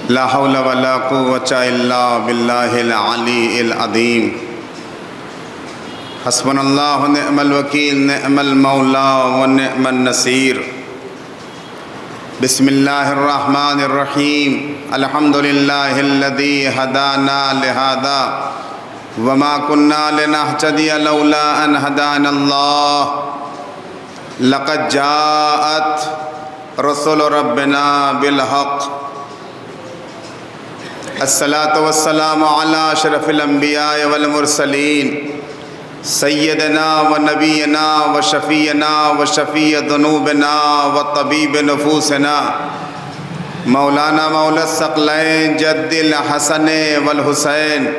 لا حول ولا قوة إلا بالله العلي العظيم حسبنا الله ونعم الوكيل نعم المولى ونعم النصير بسم الله الرحمن الرحيم الحمد لله الذي هدانا لهذا وما كنا لنهتدي لولا أن هدانا الله لقد جاءت رسل ربنا بالحق الصلاة والسلام على أشرف الأنبياء والمرسلين سيدنا ونبينا وشفينا وشفيع ذنوبنا وطبيب نفوسنا مولانا مولا الثقلين جد الحسن والحسين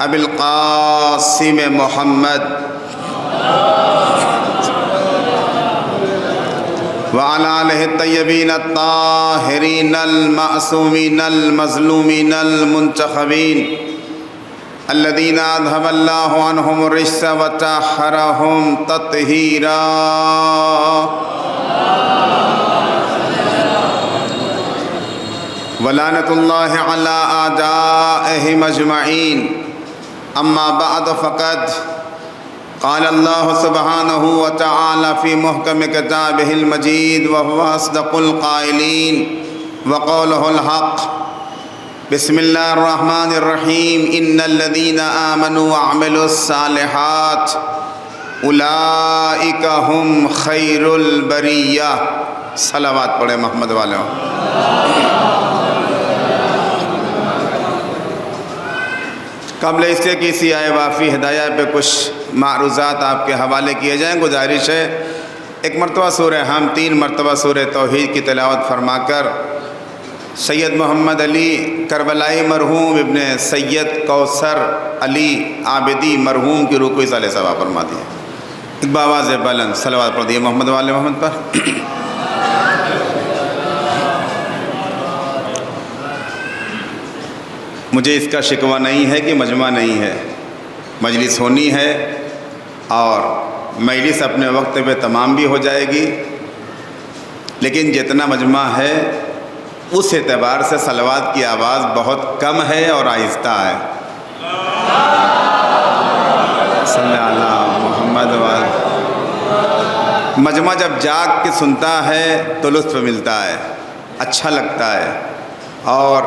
أبي القاسم محمد وعلى آله الطيبين الطاهرين المعصومين المظلومين المنتخبين الذين أذهب الله عنهم الرجس وطهرهم تطهيرا ولعنة الله على أعدائهم أجمعين أما بعد فقد قال الله سبحانه وتعالى في محكم كتابه المجيد وهو أصدق القائلين وقوله الحق بسم الله الرحمن الرحيم إن الذين آمنوا وعملوا الصالحات أولئك هم خير البرية صلوات پڑھے محمد والے قبل اس سے کسی آئے وافی ہدایہ پہ کچھ معروضات آپ کے حوالے کیے جائیں گزارش ہے ایک مرتبہ سورہ ہم 3 مرتبہ سورہ توحید کی تلاوت فرما کر سید محمد علی کربلائی مرحوم ابن سید کوثر علی عابدی مرحوم کی روح کو اصالِ ثواب فرما دیے ایک بآواز بلند صلوات پڑھ دیے محمد والے محمد پر مجھے اس کا شکوہ نہیں ہے کہ مجمع نہیں ہے مجلس ہونی ہے اور مجلس اپنے وقت پہ تمام بھی ہو جائے گی لیکن جتنا مجمع ہے اس اعتبار سے صلوات کی آواز بہت کم ہے اور آہستہ ہے صلی اللہ محمد والے مجمع جب جاگ کے سنتا ہے تو لطف ملتا ہے اچھا لگتا ہے اور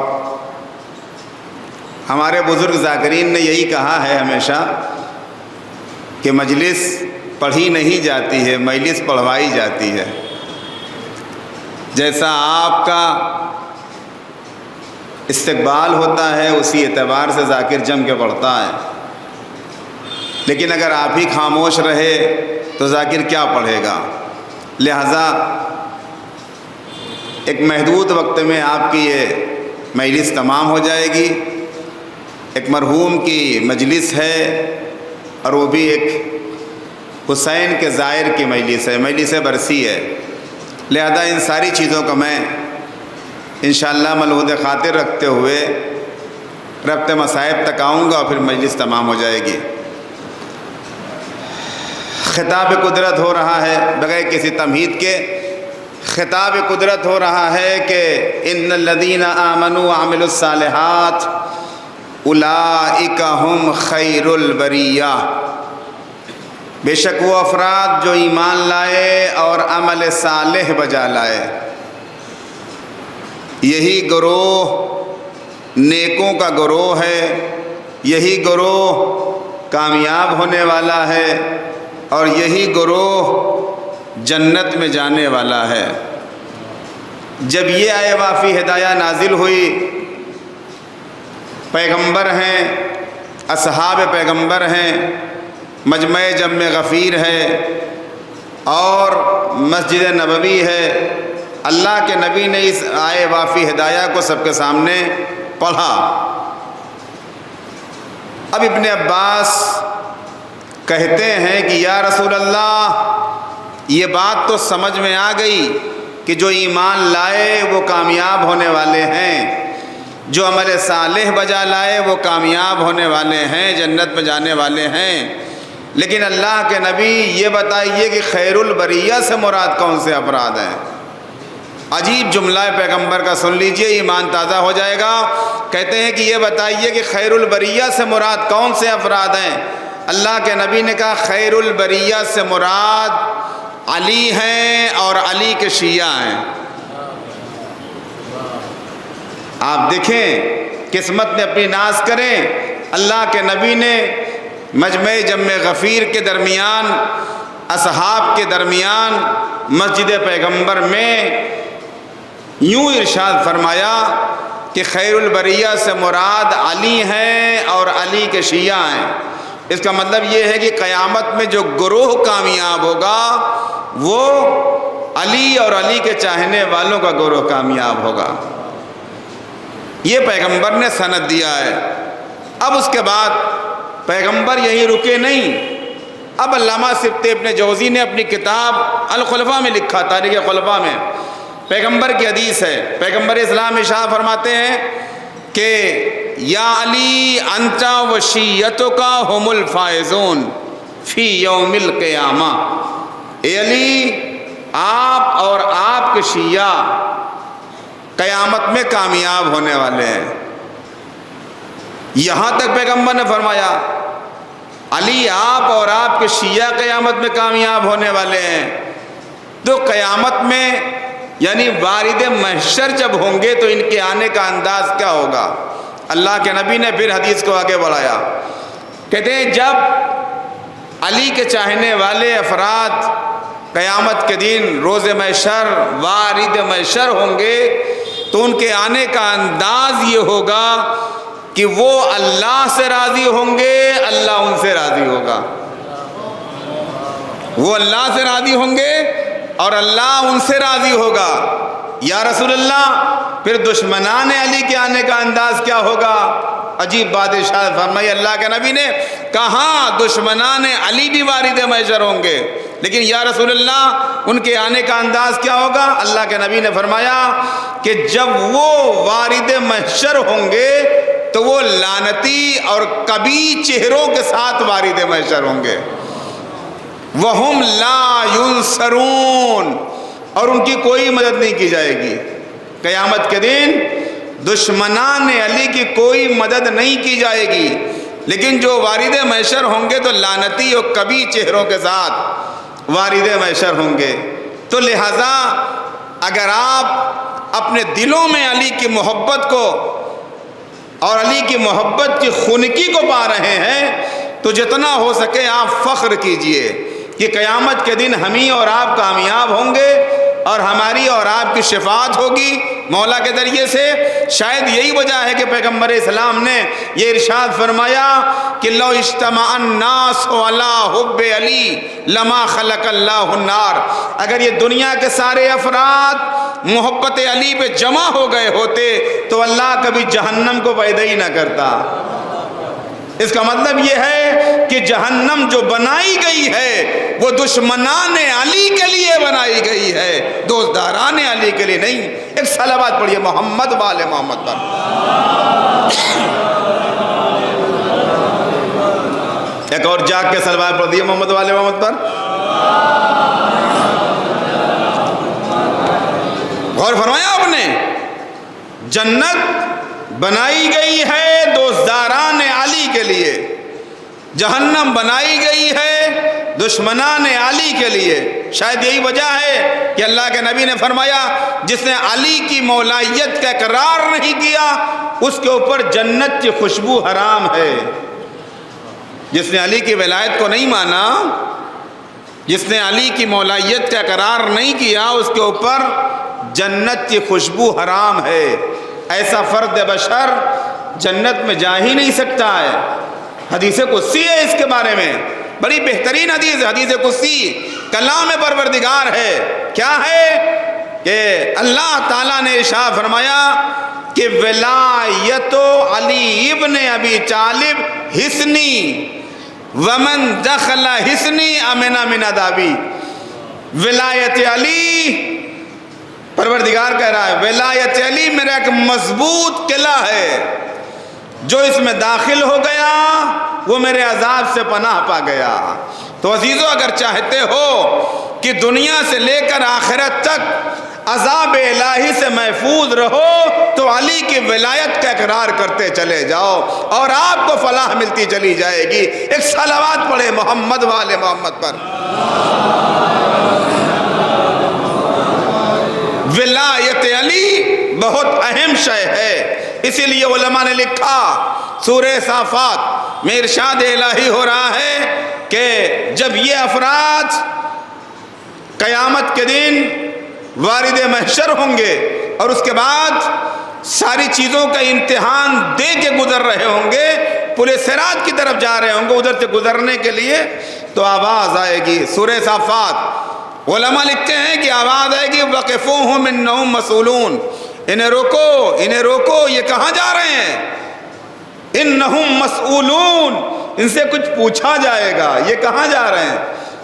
ہمارے بزرگ ذاکرین نے یہی کہا ہے ہمیشہ کہ مجلس پڑھی نہیں جاتی ہے مجلس پڑھوائی جاتی ہے جیسا آپ کا استقبال ہوتا ہے اسی اعتبار سے ذاکر جم کے پڑھتا ہے لیکن اگر آپ ہی خاموش رہے تو ذاکر کیا پڑھے گا لہذا ایک محدود وقت میں آپ کی یہ مجلس تمام ہو جائے گی ایک مرحوم کی مجلس ہے اور وہ بھی ایک حسین کے زائر کی مجلس ہے مجلس برسی ہے لہذا ان ساری چیزوں کا میں انشاءاللہ ملحوظ خاطر رکھتے ہوئے ربط مصائب تک آؤں گا اور پھر مجلس تمام ہو جائے گی خطاب قدرت ہو رہا ہے بغیر کسی تمہید کے خطاب قدرت ہو رہا ہے کہ ان الذین آمنوا وعملوا الصالحات اولئک ہم خیر البریہ بے شک وہ افراد جو ایمان لائے اور عمل صالح بجا لائے یہی گروہ نیکوں کا گروہ ہے یہی گروہ کامیاب ہونے والا ہے اور یہی گروہ جنت میں جانے والا ہے جب یہ آئے وافی ہدایہ نازل ہوئی پیغمبر ہیں اصحاب پیغمبر ہیں مجمع جم غفیر ہے اور مسجد نبوی ہے اللہ کے نبی نے اس آئے وافی ہدایہ کو سب کے سامنے پڑھا اب ابن عباس کہتے ہیں کہ یا رسول اللہ یہ بات تو سمجھ میں آ گئی کہ جو ایمان لائے وہ کامیاب ہونے والے ہیں جو عمل صالح بجا لائے وہ کامیاب ہونے والے ہیں جنت میں جانے والے ہیں لیکن اللہ کے نبی یہ بتائیے کہ خیر البریہ سے مراد کون سے افراد ہیں عجیب جملہ ہے پیغمبر کا، سن لیجئے، ایمان تازہ ہو جائے گا۔ کہتے ہیں کہ یہ بتائیے کہ خیر البریہ سے مراد کون سے افراد ہیں؟ اللہ کے نبی نے کہا خیر البریہ سے مراد علی ہیں اور علی کے شیعہ ہیں۔ آپ دیکھیں، قسمت نے اپنی ناز کریں، اللہ کے نبی نے مجمع جم غفیر کے درمیان، اصحاب کے درمیان، مسجد پیغمبر میں یوں ارشاد فرمایا کہ خیر البریہ سے مراد علی ہیں اور علی کے شیعہ ہیں۔ اس کا مطلب یہ ہے کہ قیامت میں جو گروہ کامیاب ہوگا وہ علی اور علی کے چاہنے والوں کا گروہ کامیاب ہوگا۔ یہ پیغمبر نے سند دیا ہے۔ اب اس کے بعد پیغمبر یہیں رکے نہیں، اب علامہ سبط ابن جوزی نے اپنی کتاب الخلفاء میں لکھا، تاریخ خلفاء میں پیغمبر کی حدیث ہے۔ پیغمبر اسلام ارشاد فرماتے ہیں کہ یا علی انت و شیعتک ہم الفائزون فی یوم القیامہ، اے علی آپ اور آپ کے شیعہ قیامت میں کامیاب ہونے والے ہیں۔ یہاں تک پیغمبر نے فرمایا علی آپ اور آپ کے شیعہ قیامت میں کامیاب ہونے والے ہیں۔ تو قیامت میں یعنی وارد محشر جب ہوں گے تو ان کے آنے کا انداز کیا ہوگا؟ اللہ کے نبی نے پھر حدیث کو آگے بڑھایا، کہتے ہیں جب علی کے چاہنے والے افراد قیامت کے دن روز محشر وارد محشر ہوں گے تو ان کے آنے کا انداز یہ ہوگا کہ وہ اللہ سے راضی ہوں گے، اللہ ان سے راضی ہوگا۔ وہ اللہ سے راضی ہوں گے اور اللہ ان سے راضی ہوگا۔ یا رسول اللہ پھر دشمنان علی کے آنے کا انداز کیا ہوگا؟ عجیب بات ارشاد فرمائی اللہ کے نبی نے، کہاں دشمنان علی بھی وارد محشر ہوں گے، لیکن یا رسول اللہ ان کے آنے کا انداز کیا ہوگا؟ اللہ کے نبی نے فرمایا کہ جب وہ وارد محشر ہوں گے تو وہ لعنتی اور کبھی چہروں کے ساتھ وارد محشر ہوں گے۔ وَهُمْ لَا يُنصَرُونَ، اور ان کی کوئی مدد نہیں کی جائے گی۔ قیامت کے دن دشمنان علی کی کوئی مدد نہیں کی جائے گی، لیکن جو وارد محشر ہوں گے تو لعنتی اور کبھی چہروں کے ساتھ وارد محشر ہوں گے۔ تو لہٰذا اگر آپ اپنے دلوں میں علی کی محبت کو اور علی کی محبت کی خنکی کو پا رہے ہیں تو جتنا ہو سکے آپ فخر کیجئے کہ قیامت کے دن ہم ہی اور آپ کامیاب ہوں گے اور ہماری اور آپ کی شفاعت ہوگی مولا کے ذریعے سے۔ شاید یہی وجہ ہے کہ پیغمبر اسلام نے یہ ارشاد فرمایا کہ لو اجتمع الناس علی حب علی لما خلق اللہ النار، اگر یہ دنیا کے سارے افراد محبت علی پہ جمع ہو گئے ہوتے تو اللہ کبھی جہنم کو پیدا ہی نہ کرتا۔ اس کا مطلب یہ ہے کہ جہنم جو بنائی گئی ہے وہ دشمنان علی کے لیے بنائی گئی ہے، دوستداران علی کے لیے نہیں۔ ایک صلوات پڑھیے محمد وآل محمد پر۔ ایک اور جاگ کے صلوات پڑھ دیے محمد وآل محمد پر۔ غور فرمایا آپ نے، جنت بنائی گئی ہے دوستداران علی کے لیے، جہنم بنائی گئی ہے دشمنان علی کے لیے۔ شاید یہی وجہ ہے کہ اللہ کے نبی نے فرمایا جس نے علی کی مولائیت کا اقرار نہیں کیا اس کے اوپر جنت کی خوشبو حرام ہے۔ جس نے علی کی ولایت کو نہیں مانا، جس نے علی کی مولائیت کا اقرار نہیں کیا، اس کے اوپر جنت کی خوشبو حرام ہے۔ ایسا فرد بشر جنت میں جا ہی نہیں سکتا ہے۔ حدیث قدسی ہے اس کے بارے میں، بڑی بہترین حدیث ہے، حدیث قدسی کلام پروردگار ہے۔ کیا ہے کہ اللہ تعالیٰ نے ارشاد فرمایا کہ ولایت علی ابن ابی طالب حصنی ومن دخل حصنی امن من عذابی۔ ولایت علی، پروردگار کہہ رہا ہے ولایت علی میرا ایک مضبوط قلعہ ہے، جو اس میں داخل ہو گیا وہ میرے عذاب سے پناہ پا گیا۔ تو عزیزو اگر چاہتے ہو کہ دنیا سے لے کر آخرت تک عذاب الہی سے محفوظ رہو تو علی کی ولایت کا اقرار کرتے چلے جاؤ اور آپ کو فلاح ملتی چلی جائے گی۔ ایک صلوات پڑھے محمد والے محمد پر۔ ولایت علی بہت اہم شے ہے، اسی لیے علماء نے لکھا سورہ صافات میں ارشاد الہی ہو رہا ہے کہ جب یہ افراد قیامت کے دن وارد محشر ہوں گے اور اس کے بعد ساری چیزوں کا امتحان دے کے گزر رہے ہوں گے، پورے صراط کی طرف جا رہے ہوں گے ادھر سے گزرنے کے لیے، تو آواز آئے گی۔ سورہ صافات علماء لکھتے ہیں کہ آواز آئے گی وقفوہم انہم مسئولون، انہیں روکو، یہ کہاں جا رہے ہیں؟ انہم مسئولون، ان سے کچھ پوچھا جائے گا، یہ کہاں جا رہے ہیں؟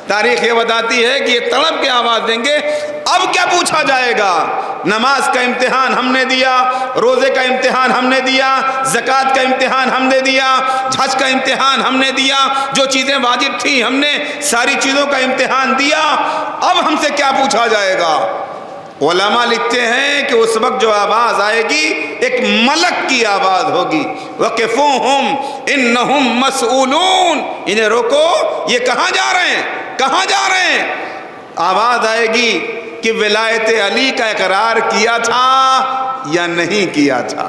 تاریخ یہ بتاتی ہے کہ یہ تڑپ کے آواز دیں گے اب کیا پوچھا جائے گا؟ نماز کا امتحان ہم نے دیا، روزے کا امتحان ہم نے دیا، زکوٰۃ کا امتحان ہم نے دیا، حج کا امتحان ہم نے دیا، جو چیزیں واجب تھیں ہم نے ساری چیزوں کا امتحان دیا، اب ہم سے کیا پوچھا جائے گا؟ علماء لکھتے ہیں کہ اس وقت جو آواز آئے گی ایک ملک کی آواز ہوگی، وقفوہم انہم مسئولون، انہیں روکو، یہ کہاں جا رہے ہیں؟ کہاں جا رہے ہیں؟ آواز آئے گی کہ ولایت علی کا اقرار کیا تھا یا نہیں کیا تھا؟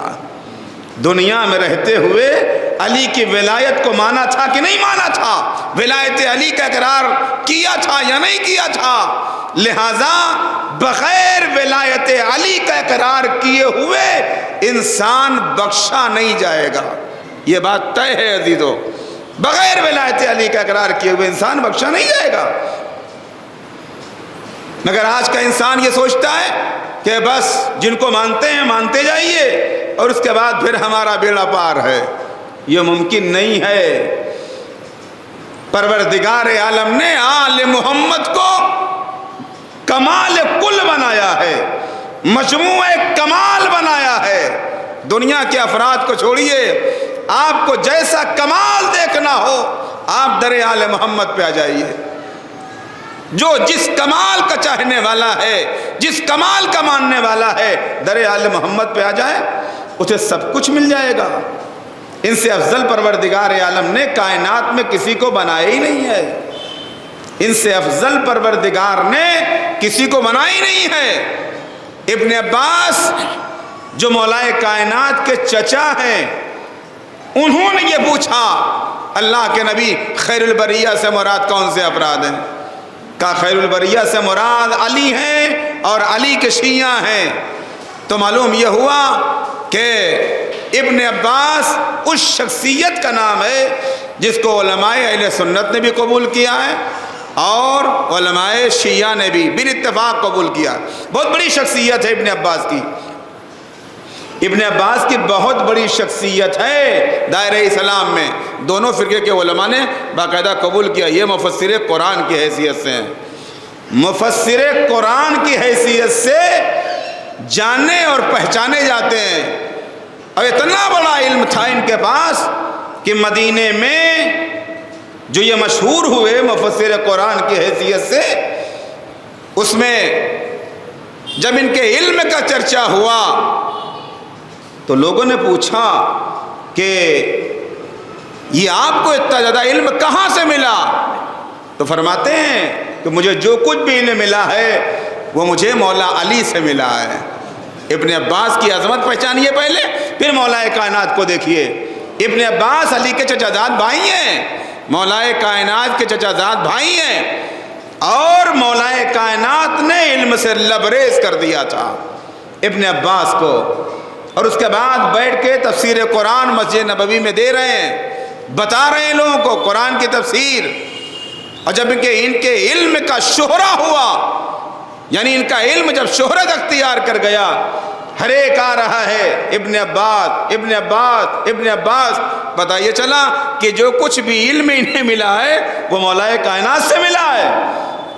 دنیا میں رہتے ہوئے علی کی ولایت کو مانا تھا کہ نہیں مانا تھا؟ ولایت علی کا اقرار کیا تھا یا نہیں کیا تھا؟ لہذا بغیر ولایت علی کا اقرار کیے ہوئے انسان بخشا نہیں جائے گا، یہ بات طے ہے عزیزو، بغیر ولایت علی کا اقرار کیے ہوئے انسان بخشا نہیں جائے گا۔ مگر آج کا انسان یہ سوچتا ہے کہ بس جن کو مانتے ہیں مانتے جائیے اور اس کے بعد پھر ہمارا بیڑا پار ہے، یہ ممکن نہیں ہے۔ پروردگار عالم نے آل محمد کو کمال کل بنایا ہے، مجموع کمال بنایا ہے۔ دنیا کے افراد کو چھوڑیے، آپ کو جیسا کمال دیکھنا ہو آپ در آل محمد پہ آ جائیے۔ جو جس کمال کا چاہنے والا ہے، جس کمال کا ماننے والا ہے، در آل محمد پہ آ جائے، اسے سب کچھ مل جائے گا۔ ان سے افضل پروردگار عالم نے کائنات میں کسی کو بنایا ہی نہیں ہے، ان سے افضل پروردگار نے کسی کو بنایا ہی نہیں ہے۔ ابن عباس جو مولائے کائنات کے چچا ہیں، انہوں نے یہ پوچھا اللہ کے نبی خیر البریہ سے مراد کون سے افراد ہیں؟ کہا خیر البریہ سے مراد علی ہیں اور علی کے شیعہ ہیں۔ تو معلوم یہ ہوا کہ ابن عباس اس شخصیت کا نام ہے جس کو علماء اہل سنت نے بھی قبول کیا ہے اور علماء شیعہ نے بھی بالاتفاق قبول کیا۔ بہت بڑی شخصیت ہے ابن عباس کی، ابن عباس کی بہت بڑی شخصیت ہے دائرہ اسلام میں، دونوں فرقے کے علماء نے باقاعدہ قبول کیا۔ یہ مفسر قرآن کی حیثیت سے ہیں، مفسر قرآن کی حیثیت سے جانے اور پہچانے جاتے ہیں، اور اتنا بڑا علم تھا ان کے پاس کہ مدینے میں جو یہ مشہور ہوئے مفسر قرآن کی حیثیت سے، اس میں جب ان کے علم کا چرچا ہوا تو لوگوں نے پوچھا کہ یہ آپ کو اتنا زیادہ علم کہاں سے ملا؟ تو فرماتے ہیں کہ مجھے جو کچھ بھی علم ملا ہے وہ مجھے مولا علی سے ملا ہے۔ ابن عباس کی عظمت پہچانیے پہلے، پھر مولا کائنات کو دیکھیے۔ ابن عباس علی کے چچا زاد بھائی ہیں، مولا کائنات کے چچا زاد بھائی ہیں، اور مولا کائنات نے علم سے لبریز کر دیا تھا ابن عباس کو، اور اس کے بعد بیٹھ کے تفسیر قرآن مسجد نبوی میں دے رہے ہیں، بتا رہے ہیں لوگوں کو قرآن کی تفسیر۔ اور جب ان کے علم کا شہرہ ہوا، یعنی ان کا علم جب شہرت اختیار کر گیا، ہر ایک آ رہا ہے ابن عباس ابن عباس ابن عباس، پتہ یہ چلا کہ جو کچھ بھی علم انہیں ملا ہے وہ مولا کائنات سے ملا ہے۔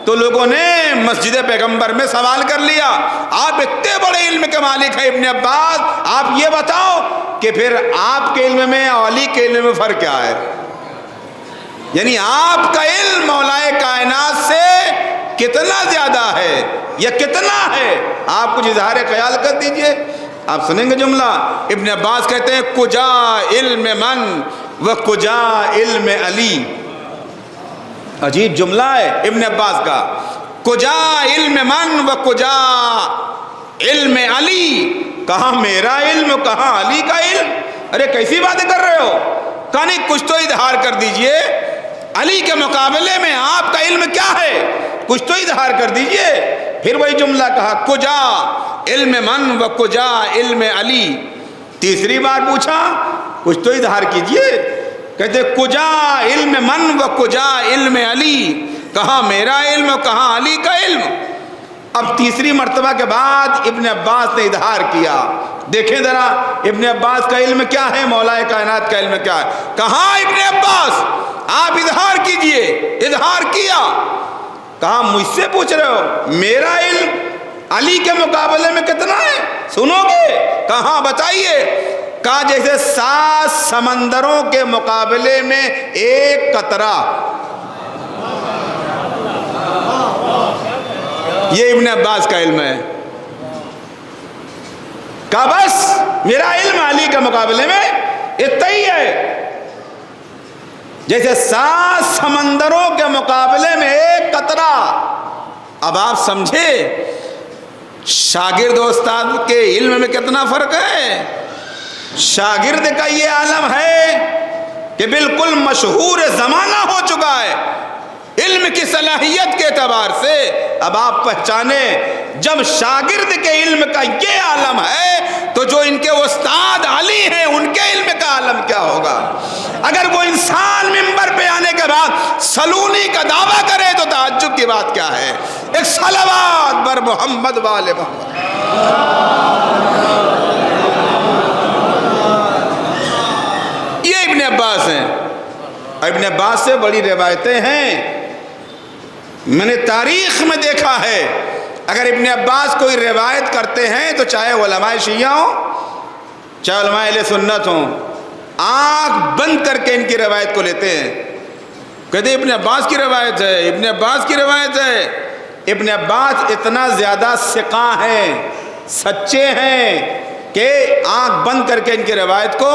تو لوگوں نے مسجد پیغمبر میں سوال کر لیا، آپ اتنے بڑے علم کے مالک ہیں ابن عباس، آپ یہ بتاؤ کہ پھر آپ کے علم میں اور علی کے علم میں فرق کیا ہے؟ یعنی آپ کا علم مولا کائنات سے کتنا زیادہ ہے یا کتنا ہے؟ آپ کچھ اظہار خیال کر دیجئے. آپ سنیں گے جملہ. ابن عباس کہتے ہیں کجا علم من و کجا علم علی. عجیب جملہ ہے ابن عباس کا. کجا علم من و کجا علم علی. کہاں میرا علم کہاں علی کا علم؟ ارے کیسی باتیں کر رہے ہو؟ کہا نہیں کچھ تو اظہار کر دیجئے. علی کے مقابلے میں آپ کا علم کیا ہے؟ کچھ تو اظہار کر دیجئے. پھر وہی جملہ کہا کجا علم من و کجا علم علی. تیسری بار پوچھا کچھ تو اظہار کیجئے. کہتے کجا علم من و کجا علم علی. کہاں میرا علم و کہاں علی کا علم؟ اب تیسری مرتبہ کے بعد ابن عباس نے اظہار کیا. دیکھیں ذرا ابن عباس کا علم کیا ہے، مولا کائنات کا علم کیا ہے. کہاں ابن عباس آپ اظہار کیجئے. اظہار کیا. کہا مجھ سے پوچھ رہے ہو میرا علم علی کے مقابلے میں کتنا ہے؟ سنو گے؟ کہاں بتائیے. کہا جیسے 7 سمندروں کے مقابلے میں ایک قطرہ. یہ ابن عباس کا علم ہے. کہا بس میرا علم علی کے مقابلے میں اتنا ہی ہے. جیسے 7 سمندروں کے مقابلے میں ایک قطرہ. اب آپ سمجھے شاگرد و استاد کے علم میں کتنا فرق ہے. شاگرد کا یہ عالم ہے کہ بالکل مشہور زمانہ ہو چکا ہے علم کی صلاحیت کے اعتبار سے. اب آپ پہچانے جب شاگرد کے علم کا یہ عالم ہے تو جو ان کے استاد علی ہیں ان کے علم کا عالم کیا ہوگا. اگر وہ انسان منبر پہ آنے کے بعد سلونی کا دعویٰ کرے تو تعجب کی بات کیا ہے. ایک صلوات بر محمد والے محمد. یہ ابن عباس ہیں. ابن عباس سے بڑی روایتیں ہیں. میں نے تاریخ میں دیکھا ہے اگر ابن عباس کوئی روایت کرتے ہیں تو چاہے علماء شیعہ ہوں چاہے علماء اہل سنت ہوں آنکھ بند کر کے ان کی روایت کو لیتے ہیں. کہتے ہیں ابن عباس کی روایت ہے، ابن عباس کی روایت ہے. ابن عباس اتنا زیادہ ثقہ ہیں، سچے ہیں کہ آنکھ بند کر کے ان کی روایت کو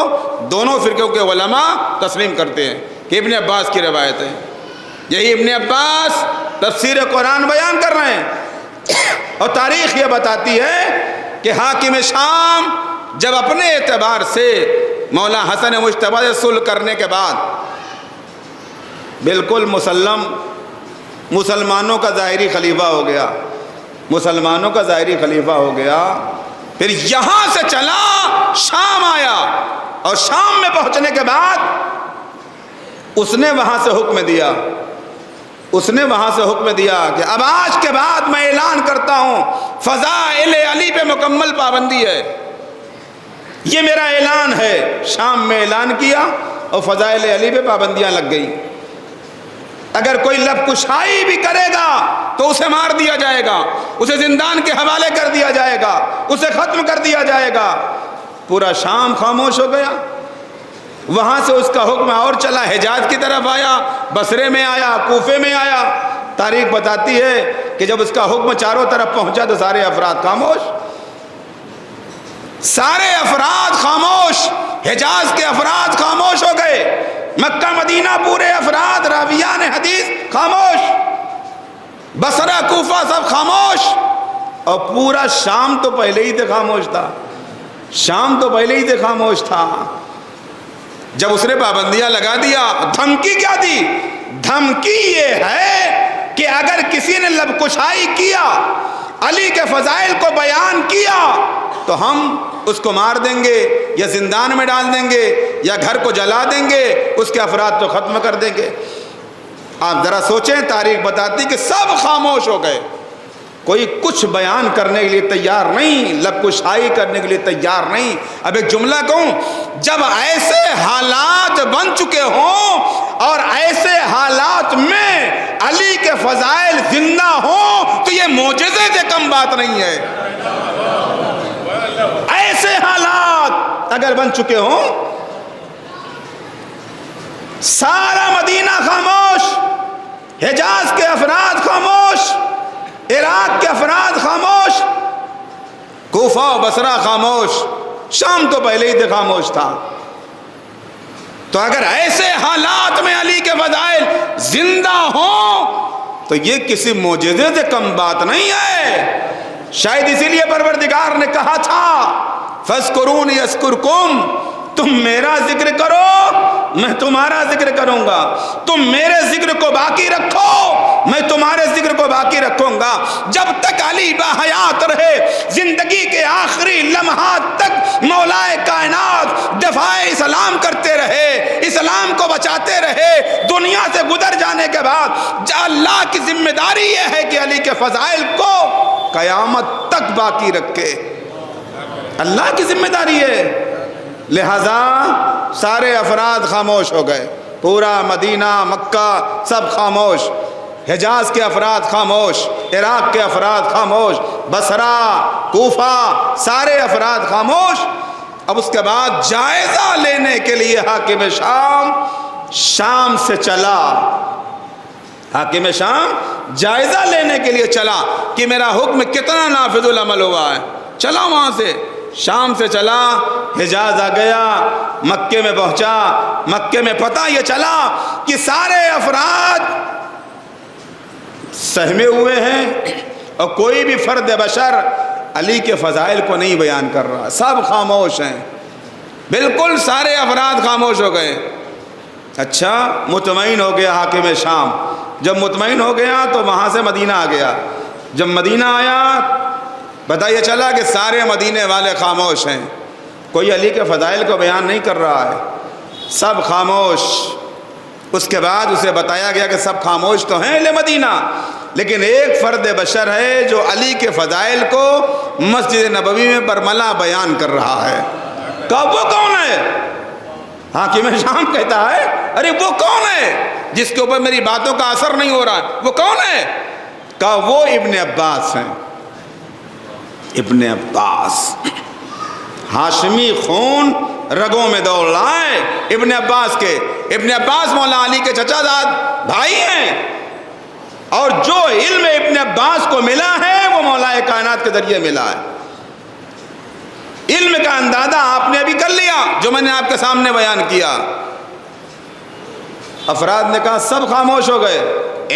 دونوں فرقوں کے علماء تسلیم کرتے ہیں کہ ابن عباس کی روایت ہے. یہی ابن عباس تفسیر قرآن بیان کر رہے ہیں اور تاریخ یہ بتاتی ہے کہ حاکم شام جب اپنے اعتبار سے مولا حسن مجتبی سے صلح کرنے کے بعد بالکل مسلمانوں کا ظاہری خلیفہ ہو گیا. مسلمانوں کا ظاہری خلیفہ ہو گیا. پھر یہاں سے چلا شام آیا اور شام میں پہنچنے کے بعد اس نے وہاں سے حکم دیا کہ اب آج کے بعد میں اعلان کرتا ہوں فضائل علی پہ مکمل پابندی ہے. یہ میرا اعلان ہے. شام میں اعلان کیا اور فضائل علی پہ پابندیاں لگ گئی. اگر کوئی لب کشائی بھی کرے گا تو اسے مار دیا جائے گا، اسے زندان کے حوالے کر دیا جائے گا، اسے ختم کر دیا جائے گا. پورا شام خاموش ہو گیا. وہاں سے اس کا حکم اور چلا، حجاز کی طرف آیا، بصرے میں آیا، کوفے میں آیا. تاریخ بتاتی ہے کہ جب اس کا حکم چاروں طرف پہنچا تو سارے افراد خاموش. حجاز کے افراد خاموش ہو گئے. مکہ مدینہ پورے افراد راویان حدیث خاموش. بصرہ کوفہ سب خاموش. اور پورا شام تو پہلے ہی سے خاموش تھا. جب اس نے پابندیاں لگا دیا، دھمکی کیا دی؟ دھمکی یہ ہے کہ اگر کسی نے لب کشائی کیا، علی کے فضائل کو بیان کیا تو ہم اس کو مار دیں گے یا زندان میں ڈال دیں گے یا گھر کو جلا دیں گے، اس کے افراد کو ختم کر دیں گے. آپ ذرا سوچیں، تاریخ بتاتی کہ سب خاموش ہو گئے. کوئی کچھ بیان کرنے کے لیے تیار نہیں، لب کشائی کرنے کے لیے تیار نہیں. اب ایک جملہ کہوں، جب ایسے حالات بن چکے ہوں اور ایسے حالات میں علی کے فضائل زندہ ہوں تو یہ معجزے سے کم بات نہیں ہے. ایسے حالات اگر بن چکے ہوں، سارا مدینہ خاموش، حجاز کے افراد خاموش، عراق کے افراد خاموش، کوفہ و بصرہ خاموش، شام تو پہلے ہی سے خاموش تھا۔ تو اگر ایسے حالات میں علی کے فضائل زندہ ہوں تو یہ کسی معجزے سے کم بات نہیں ہے۔ شاید اسی لیے پروردگار نے کہا تھا فَاذْكُرُونِي أَذْكُرْكُمْ، تم میرا ذکر کرو میں تمہارا ذکر کروں گا، تم میرے ذکر کو باقی رکھو میں تمہارے ذکر کو باقی رکھوں گا۔ جب تک علی باحیات رہے، زندگی کے آخری لمحات تک مولا کائنات دفاع اسلام کرتے رہے، اسلام کو بچاتے رہے۔ دنیا سے گزر جانے کے بعد اللہ کی ذمہ داری یہ ہے کہ علی کے فضائل کو قیامت تک باقی رکھے، اللہ کی ذمہ داری ہے۔ لہذا سارے افراد خاموش ہو گئے، پورا مدینہ مکہ سب خاموش، حجاز کے افراد خاموش، عراق کے افراد خاموش، بصرہ کوفہ سارے افراد خاموش۔ اب اس کے بعد جائزہ لینے کے لیے حاکم شام سے چلا، حاکم شام جائزہ لینے کے لیے چلا کہ میرا حکم کتنا نافذ العمل ہوا ہے۔ چلا وہاں سے، شام سے چلا، حجاز آ گیا، مکے میں پہنچا۔ مکے میں پتہ یہ چلا کہ سارے افراد سہمے ہوئے ہیں اور کوئی بھی فرد بشر علی کے فضائل کو نہیں بیان کر رہا، سب خاموش ہیں، بالکل سارے افراد خاموش ہو گئے۔ اچھا، مطمئن ہو گیا حاکم شام۔ جب مطمئن ہو گیا تو وہاں سے مدینہ آ گیا۔ جب مدینہ آیا پتہ یہ چلا کہ سارے مدینے والے خاموش ہیں، کوئی علی کے فضائل کو بیان نہیں کر رہا ہے، سب خاموش۔ اس کے بعد اسے بتایا گیا کہ سب خاموش تو ہیں اہل مدینہ، لیکن ایک فرد بشر ہے جو علی کے فضائل کو مسجد نبوی میں برملا بیان کر رہا ہے۔ کہا وہ کون ہے؟ حاکم شام کہتا ہے ارے وہ کون ہے جس کے اوپر میری باتوں کا اثر نہیں ہو رہا؟ وہ کون ہے؟ کہا وہ ابن عباس ہیں۔ ابن عباس، ہاشمی خون رگوں میں دوڑ رہا ہے ابن عباس کے۔ ابن عباس مولا علی کے چچا داد بھائی ہیں، اور جو علم ابن عباس کو ملا ہے وہ مولا کائنات کے ذریعے ملا ہے۔ علم کا اندازہ آپ نے ابھی کر لیا جو میں نے آپ کے سامنے بیان کیا۔ افراد نے کہا سب خاموش ہو گئے،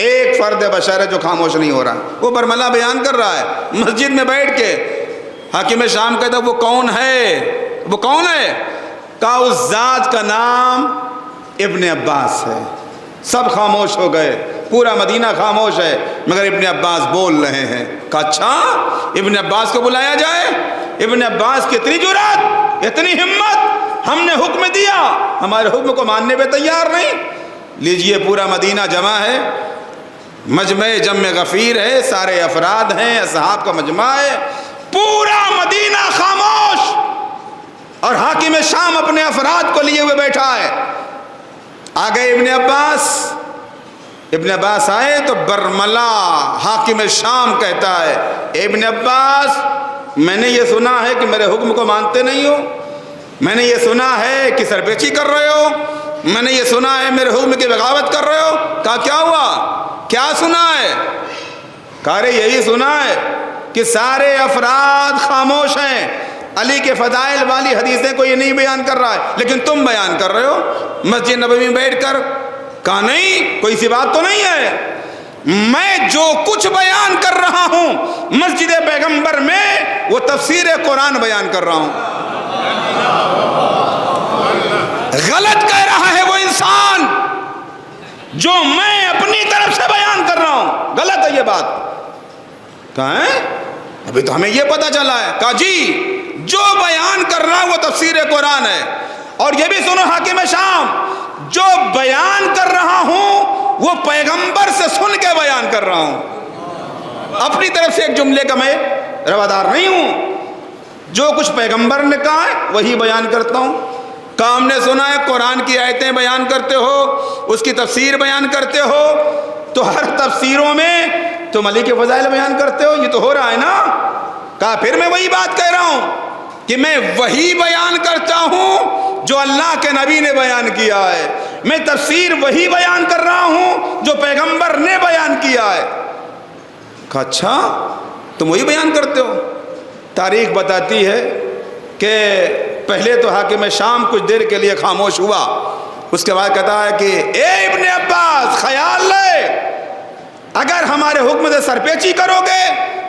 ایک فرد بشر ہے جو خاموش نہیں ہو رہا، وہ برملا بیان کر رہا ہے مسجد میں بیٹھ کے۔ حاکم شام کہتا وہ کون ہے؟ وہ کون ہے؟ کہا اس ذات کا نام ابن عباس ہے۔ سب خاموش ہو گئے، پورا مدینہ خاموش ہے، مگر ابن عباس بول رہے ہیں۔ کہا اچھا ابن عباس کو بلایا جائے؟ ابن عباس کی اتنی جرات، اتنی ہمت، ہم نے حکم دیا ہمارے حکم کو ماننے پہ تیار نہیں۔ لیجئے پورا مدینہ جمع ہے، مجمع جمع غفیر ہے، سارے افراد ہیں، اصحاب کا مجمع ہے، پورا مدینہ خاموش، اور حاکم شام اپنے افراد کو لیے ہوئے بیٹھا ہے۔ آگئے ابن عباس، ابن عباس آئے تو برملا حاکم شام کہتا ہے ابن عباس میں نے یہ سنا ہے کہ میرے حکم کو مانتے نہیں ہو، میں نے یہ سنا ہے کہ سرپیچی کر رہے ہو، میں نے یہ سنا ہے میرے حکم کی بغاوت کر رہے ہو۔ کہا کیا ہوا؟ کیا سنا ہے؟ کہا رہے یہی سنا ہے کہ سارے افراد خاموش ہیں، علی کے فضائل والی حدیثیں کو یہ نہیں بیان کر رہا ہے، لیکن تم بیان کر رہے ہو مسجد نبوی میں بیٹھ کر۔ کہا نہیں، کوئی سی بات تو نہیں ہے، میں جو کچھ بیان کر رہا ہوں مسجد پیغمبر میں وہ تفسیر قرآن بیان کر رہا ہوں۔ غلط کہہ رہا ہے وہ انسان جو میں اپنی طرف سے بیان کر رہا ہوں، غلط ہے یہ بات۔ کہاں ہے؟ ابھی تو ہمیں یہ پتا چلا ہے۔ کہا جی جو بیان کر رہا ہوں وہ تفسیر قرآن ہے، اور یہ بھی سنو حاکم شام، جو بیان کر رہا ہوں وہ پیغمبر سے سن کے بیان کر رہا ہوں، اپنی طرف سے ایک جملے کا میں روادار نہیں ہوں۔ جو کچھ پیغمبر نے کہا ہے وہی بیان کرتا ہوں۔ کام نے سنا ہے قرآن کی آیتیں بیان کرتے ہو، اس کی تفسیر بیان کرتے ہو، تو ہر تفسیروں میں تم علی کے فضائل بیان کرتے ہو، یہ تو ہو رہا ہے نا۔ کہا پھر میں وہی بات کہہ رہا ہوں کہ میں وہی بیان کرتا ہوں جو اللہ کے نبی نے بیان کیا ہے، میں تفسیر وہی بیان کر رہا ہوں جو پیغمبر نے بیان کیا ہے۔ کہا اچھا تم وہی بیان کرتے ہو؟ تاریخ بتاتی ہے کہ پہلے تو حاکم شام کچھ دیر کے لیے خاموش ہوا، اس کے بعد کہتا ہے کہ اے ابن عباس خیال لے، اگر ہمارے حکم سے سرپیچی کرو گے،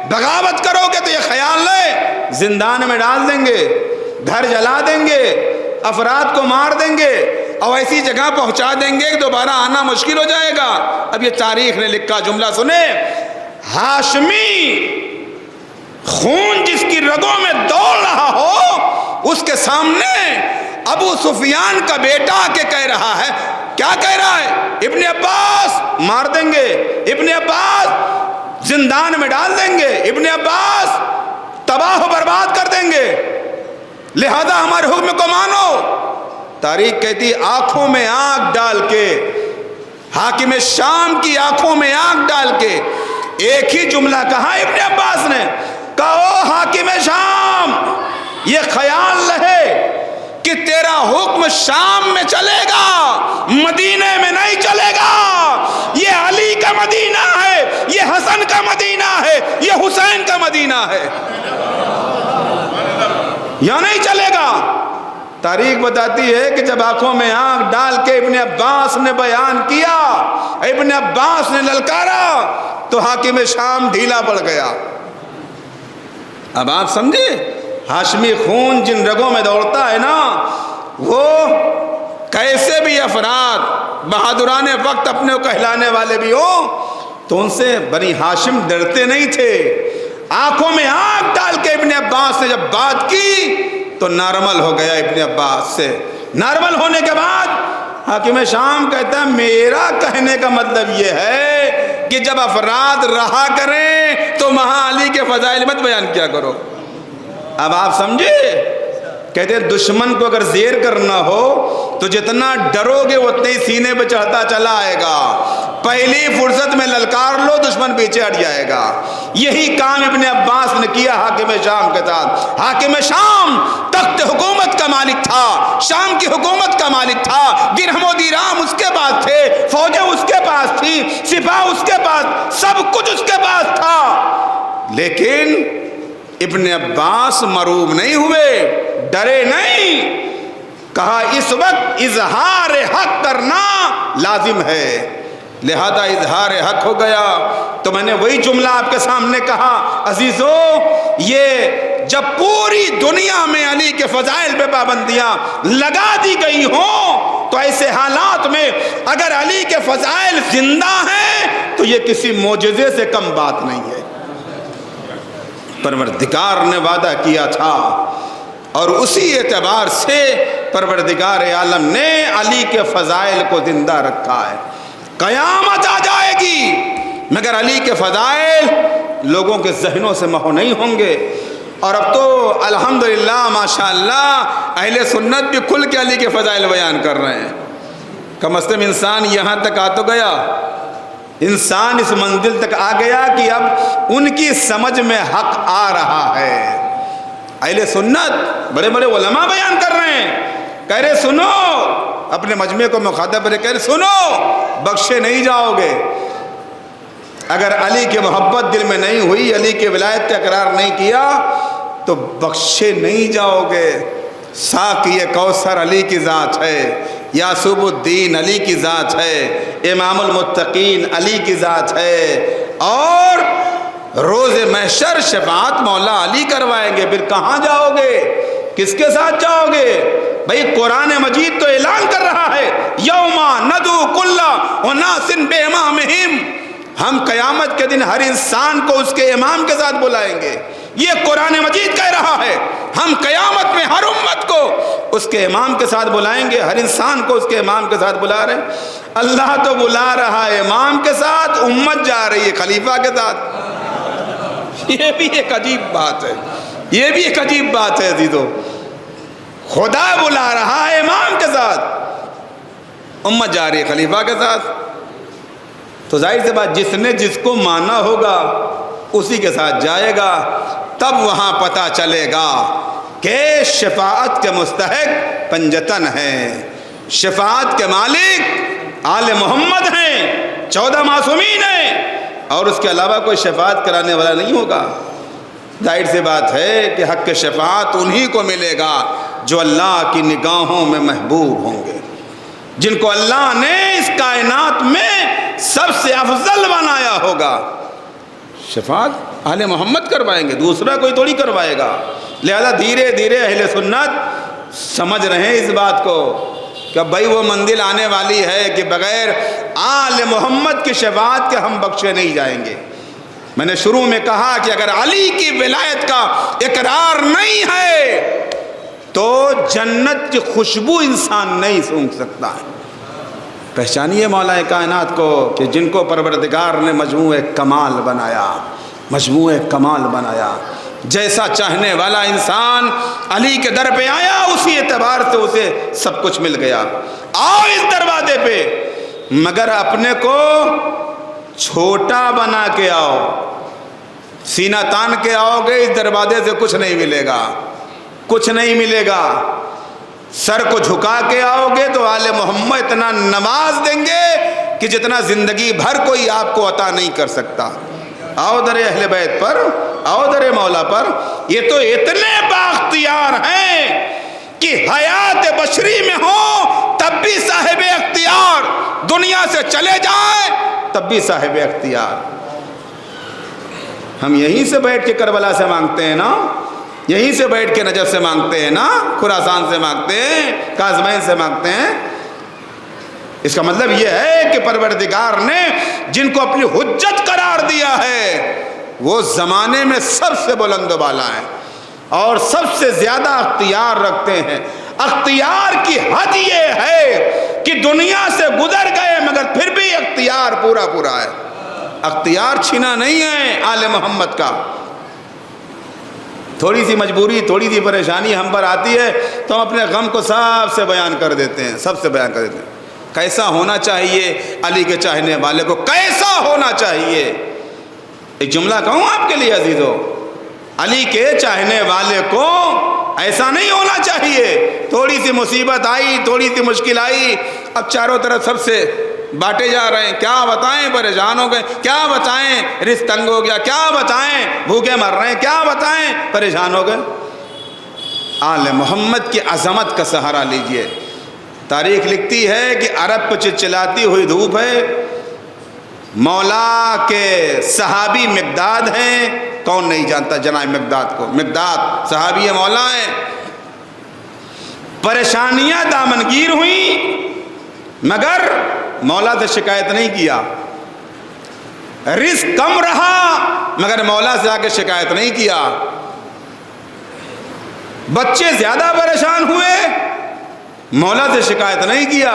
بغاوت کرو گے تو یہ خیال لے زندان میں ڈال دیں گے، گھر جلا دیں گے، افراد کو مار دیں گے اور ایسی جگہ پہنچا دیں گے کہ دوبارہ آنا مشکل ہو جائے گا۔ اب یہ تاریخ نے لکھا جملہ سنے، ہاشمی خون جس کی رگوں میں دوڑ رہا ہو اس کے سامنے ابو سفیان کا بیٹا کے کہہ رہا ہے، کیا کہہ رہا ہے؟ ابن عباس مار دیں گے، ابن عباس زندان میں ڈال دیں گے، ابن عباس تباہ و برباد کر دیں گے، لہذا ہمارے حکم کو مانو۔ تاریخ کہتی آنکھوں میں آنکھ ڈال کے، حاکم شام کی آنکھوں میں آنکھ ڈال کے ایک ہی جملہ کہا ابن عباس نے، کہو حاکم شام یہ خیال رہے کہ تیرا حکم شام میں چلے گا، مدینے میں نہیں چلے گا۔ یہ علی کا مدینہ ہے، یہ حسن کا مدینہ ہے، یہ حسین کا مدینہ ہے، یا نہیں چلے گا۔ تاریخ بتاتی ہے کہ جب آنکھوں میں آنکھ ڈال کے ابن عباس نے بیان کیا، ابن عباس نے للکارا تو حاکم شام ڈھیلا پڑ گیا۔ اب آپ سمجھے ہاشمی خون جن رگوں میں دوڑتا ہے نا، وہ کیسے بھی افراد بہادران وقت اپنے کو کہلانے والے بھی ہوں تو ان سے بنی ہاشم ڈرتے نہیں تھے۔ آنکھوں میں آنکھ ڈال کے ابن عباس نے جب بات کی تو نارمل ہو گیا ابن عباس سے۔ نارمل ہونے کے بعد حاکم شام کہتا ہے میرا کہنے کا مطلب یہ ہے کہ جب افراد رہا کریں تو وہاں علی کے فضائل مت بیان کیا کرو۔ اب آپ سمجھے، کہتے ہیں دشمن کو اگر زیر کرنا ہو تو جتنا ڈرو گے اتنے ہی سینے پہ چڑھتا چلا آئے گا، پہلی فرصت میں للکار لو دشمن پیچھے ہٹ جائے گا۔ یہی کام ابن عباس نے کیا حاکم شام کے ساتھ۔ حاکم شام تخت حکومت کا مالک تھا، شام کی حکومت کا مالک تھا، درہم و دیرام اس کے پاس تھے، فوجیں اس کے پاس تھی، سپاہ اس کے پاس، سب کچھ اس کے پاس تھا، لیکن ابن عباس مروب نہیں ہوئے، ڈرے نہیں۔ کہا اس وقت اظہار حق کرنا لازم ہے، لہذا اظہار حق ہو گیا۔ تو میں نے وہی جملہ آپ کے سامنے کہا عزیزو، یہ جب پوری دنیا میں علی کے فضائل پہ پابندیاں لگا دی گئی ہوں تو ایسے حالات میں اگر علی کے فضائل زندہ ہیں تو یہ کسی معجزے سے کم بات نہیں ہے۔ پروردگار نے وعدہ کیا تھا اور اسی اعتبار سے پروردگار عالم نے علی کے فضائل کو زندہ رکھا ہے۔ قیامت آ جائے گی مگر علی کے فضائل لوگوں کے ذہنوں سے محو نہیں ہوں گے۔ اور اب تو الحمدللہ ماشاءاللہ اہل سنت بھی کھل کے علی کے فضائل بیان کر رہے ہیں۔ کم از کم انسان یہاں تک آ تو گیا، انسان اس منزل تک آ گیا کہ اب ان کی سمجھ میں حق آ رہا ہے۔ اہل سنت بڑے بڑے علماء بیان کر رہے ہیں، کہہ رہے سنو، اپنے مجمع کو مخاطب کہہ رہے سنو، بخشے نہیں جاؤ گے۔ اگر علی کی محبت دل میں نہیں ہوئی، علی کی ولایت کا اقرار نہیں کیا تو بخشے نہیں جاؤ گے۔ ساقی کوثر علی کی ذات ہے، یاسوب الدین علی کی ذات ہے، امام المتقین علی کی ذات ہے، اور روز محشر شفاعت مولا علی کروائیں گے۔ پھر کہاں جاؤ گے؟ کس کے ساتھ جاؤ گے؟ بھئی قرآن مجید تو اعلان کر رہا ہے یوما ندعو کل اناس بامامہم، ہم قیامت کے دن ہر انسان کو اس کے امام کے ساتھ بلائیں گے۔ یہ قرآن مجید کہہ رہا ہے ہم قیامت میں ہر امت کو اس کے امام کے ساتھ بلائیں گے، ہر انسان کو اس کے امام کے ساتھ بلا رہے ہیں۔ اللہ تو بلا رہا ہے امام کے ساتھ، امت جا رہی ہے خلیفہ کے ساتھ۔ یہ بھی ایک عجیب بات ہے، یہ بھی ایک عجیب بات ہے عزیزو، خدا بلا رہا ہے امام کے ساتھ، امت جا رہی ہے خلیفہ کے ساتھ۔ تو ظاہر سی بات جس نے جس کو مانا ہوگا اسی کے ساتھ جائے گا، تب وہاں پتہ چلے گا کہ شفاعت کے مستحق پنجتن ہیں، شفاعت کے مالک آل محمد ہیں، 14 معصومین ہیں، اور اس کے علاوہ کوئی شفاعت کرانے والا نہیں ہوگا۔ ظاہر سی بات ہے کہ حق شفاعت انہی کو ملے گا جو اللہ کی نگاہوں میں محبوب ہوں گے، جن کو اللہ نے اس کائنات میں سب سے افضل بنایا ہوگا۔ شفاعت اہل محمد کروائیں گے، دوسرا کوئی تھوڑی کروائے گا۔ لہذا دھیرے دھیرے اہل سنت سمجھ رہے ہیں اس بات کو کہ بھائی وہ منزل آنے والی ہے کہ بغیر آل محمد کی شفاعت کے ہم بخشے نہیں جائیں گے۔ میں نے شروع میں کہا کہ اگر علی کی ولایت کا اقرار نہیں ہے تو جنت کی خوشبو انسان نہیں سونگھ سکتا ہے۔ پہچانیے مولا کائنات کو کہ جن کو پروردگار نے مجموع کمال بنایا، مجموع کمال بنایا۔ جیسا چاہنے والا انسان علی کے در پہ آیا اسی اعتبار سے اسے سب کچھ مل گیا۔ آؤ اس دروازے پہ، مگر اپنے کو چھوٹا بنا کے آؤ، سینہ تان کے آؤ گے اس دروازے سے کچھ نہیں ملے گا، کچھ نہیں ملے گا۔ سر کو جھکا کے آؤ گے تو آل محمد اتنا نواز دیں گے کہ جتنا زندگی بھر کوئی آپ کو عطا نہیں کر سکتا۔ آؤ در اہل بیت پر، آؤ در مولا پر۔ یہ تو اتنے بااختیار ہیں کہ حیات بشری میں ہو تب بھی صاحب اختیار، دنیا سے چلے جائیں تب بھی صاحب اختیار۔ ہم یہیں سے بیٹھ کے کربلا سے مانگتے ہیں نا، یہیں سے بیٹھ کے نجف سے مانگتے ہیں نا، خراسان سے مانگتے ہیں، کاظمین سے مانگتے ہیں۔ اس کا مطلب یہ ہے کہ پروردگار نے جن کو اپنی حجت قرار دیا ہے وہ زمانے میں سب سے بلند و بالا ہیں اور سب سے زیادہ اختیار رکھتے ہیں۔ اختیار کی حد یہ ہے کہ دنیا سے گزر گئے مگر پھر بھی اختیار پورا پورا ہے، اختیار چھینا نہیں ہے آل محمد کا۔ تھوڑی سی مجبوری، تھوڑی سی پریشانی ہم پر آتی ہے تو ہم اپنے غم کو سب سے بیان کر دیتے ہیں، سب سے بیان کر دیتے ہیں۔ کیسا ہونا چاہیے علی کے چاہنے والے کو، کیسا ہونا چاہیے؟ ایک جملہ کہوں آپ کے لیے عزیزو، علی کے چاہنے والے کو ایسا نہیں ہونا چاہیے۔ تھوڑی سی مصیبت آئی، تھوڑی سی مشکل آئی، اب چاروں طرف سب سے بانٹے جا رہے ہیں، کیا بتائیں پریشان ہو گئے، کیا بتائیں رزق تنگ ہو گیا، کیا بتائیں بھوکے مر رہے ہیں، کیا بتائیں پریشان ہو گئے۔ آل محمد کی عظمت کا سہارا لیجئے۔ تاریخ لکھتی ہے کہ عرب پہ چلچلاتی ہوئی دھوپ ہے، مولا کے صحابی مقداد ہیں، کون نہیں جانتا جناب مقداد کو؟ مقداد صحابی مولا ہیں۔ پریشانیاں دامنگیر ہوئیں مگر مولا سے شکایت نہیں کیا، رزق کم رہا مگر مولا سے آ کے شکایت نہیں کیا، بچے زیادہ پریشان ہوئے مولا سے شکایت نہیں کیا۔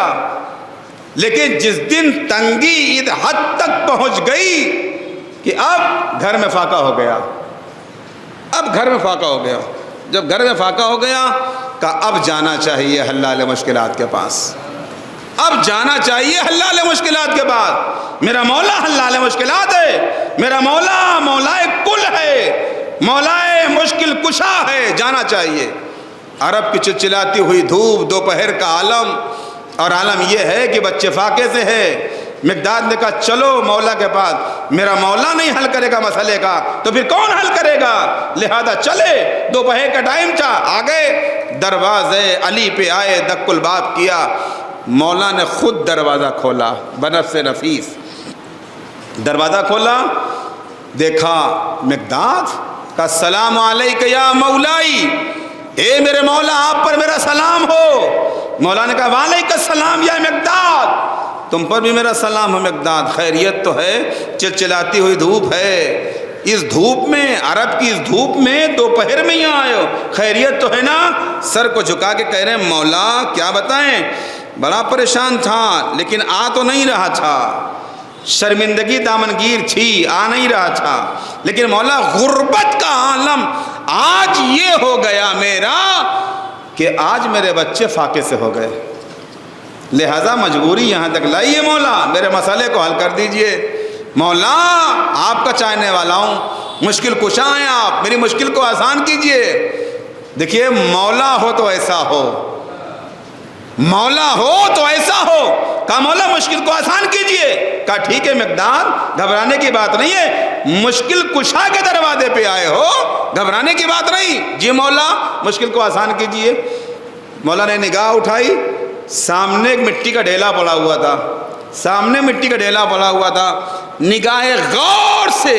لیکن جس دن تنگی اس حد تک پہنچ گئی کہ اب گھر میں فاقہ ہو گیا، اب گھر میں فاقہ ہو گیا، جب گھر میں فاقہ ہو گیا کہ اب جانا چاہیے حلال مشکلات کے پاس، اب جانا چاہیے حلال مشکلات کے بعد۔ میرا مولا حلال مشکلات ہے، میرا مولا مولائے کل ہے، مولائے مشکل کشا ہے، جانا چاہیے۔ عرب کی چلچلاتی ہوئی دھوپ، دوپہر کا عالم، اور عالم یہ ہے کہ بچے فاقے سے ہے۔ مقداد نے کہا چلو مولا کے پاس، میرا مولا نہیں حل کرے گا مسئلے کا تو پھر کون حل کرے گا؟ لہذا چلے، دوپہر کا ٹائم تھا، آگے دروازے علی پہ آئے، دق الباب کیا، مولا نے خود دروازہ کھولا، بنفس نفیس دروازہ کھولا، دیکھا مقداد کا السلام علیک یا مولائی، اے میرے مولا آپ پر میرا سلام ہو۔ مولا نے کہا وعلیک السلام یا مقداد، تم پر بھی میرا سلام ہو مقداد، خیریت تو ہے؟ چلچلاتی ہوئی دھوپ ہے، اس دھوپ میں، عرب کی اس دھوپ میں دوپہر میں یہاں آئے ہو، خیریت تو ہے نا؟ سر کو جھکا کے کہہ رہے ہیں مولا کیا بتائیں، بڑا پریشان تھا لیکن آ تو نہیں رہا تھا، شرمندگی دامنگیر تھی، آ نہیں رہا تھا، لیکن مولا غربت کا عالم آج یہ ہو گیا میرا کہ آج میرے بچے فاقے سے ہو گئے، لہذا مجبوری یہاں تک لائیے مولا، میرے مسئلے کو حل کر دیجئے۔ مولا آپ کا چاہنے والا ہوں، مشکل کشا ہیں آپ، میری مشکل کو آسان کیجئے۔ دیکھیے مولا ہو تو ایسا ہو، مولا ہو تو ایسا ہو، کہا مولا مشکل کو آسان کیجئے. کہا ٹھیک ہے مقداد، گھبرانے کی بات نہیں ہے، مشکل کشا کے دروازے پہ آئے ہو، گھبرانے کی بات نہیں. جی مولا مشکل کو آسان کیجئے. مولا نے نگاہ اٹھائی، سامنے ایک مٹی کا ڈھیلا پڑا ہوا تھا، سامنے مٹی کا ڈھیلا پڑا ہوا تھا. نگاہ غور سے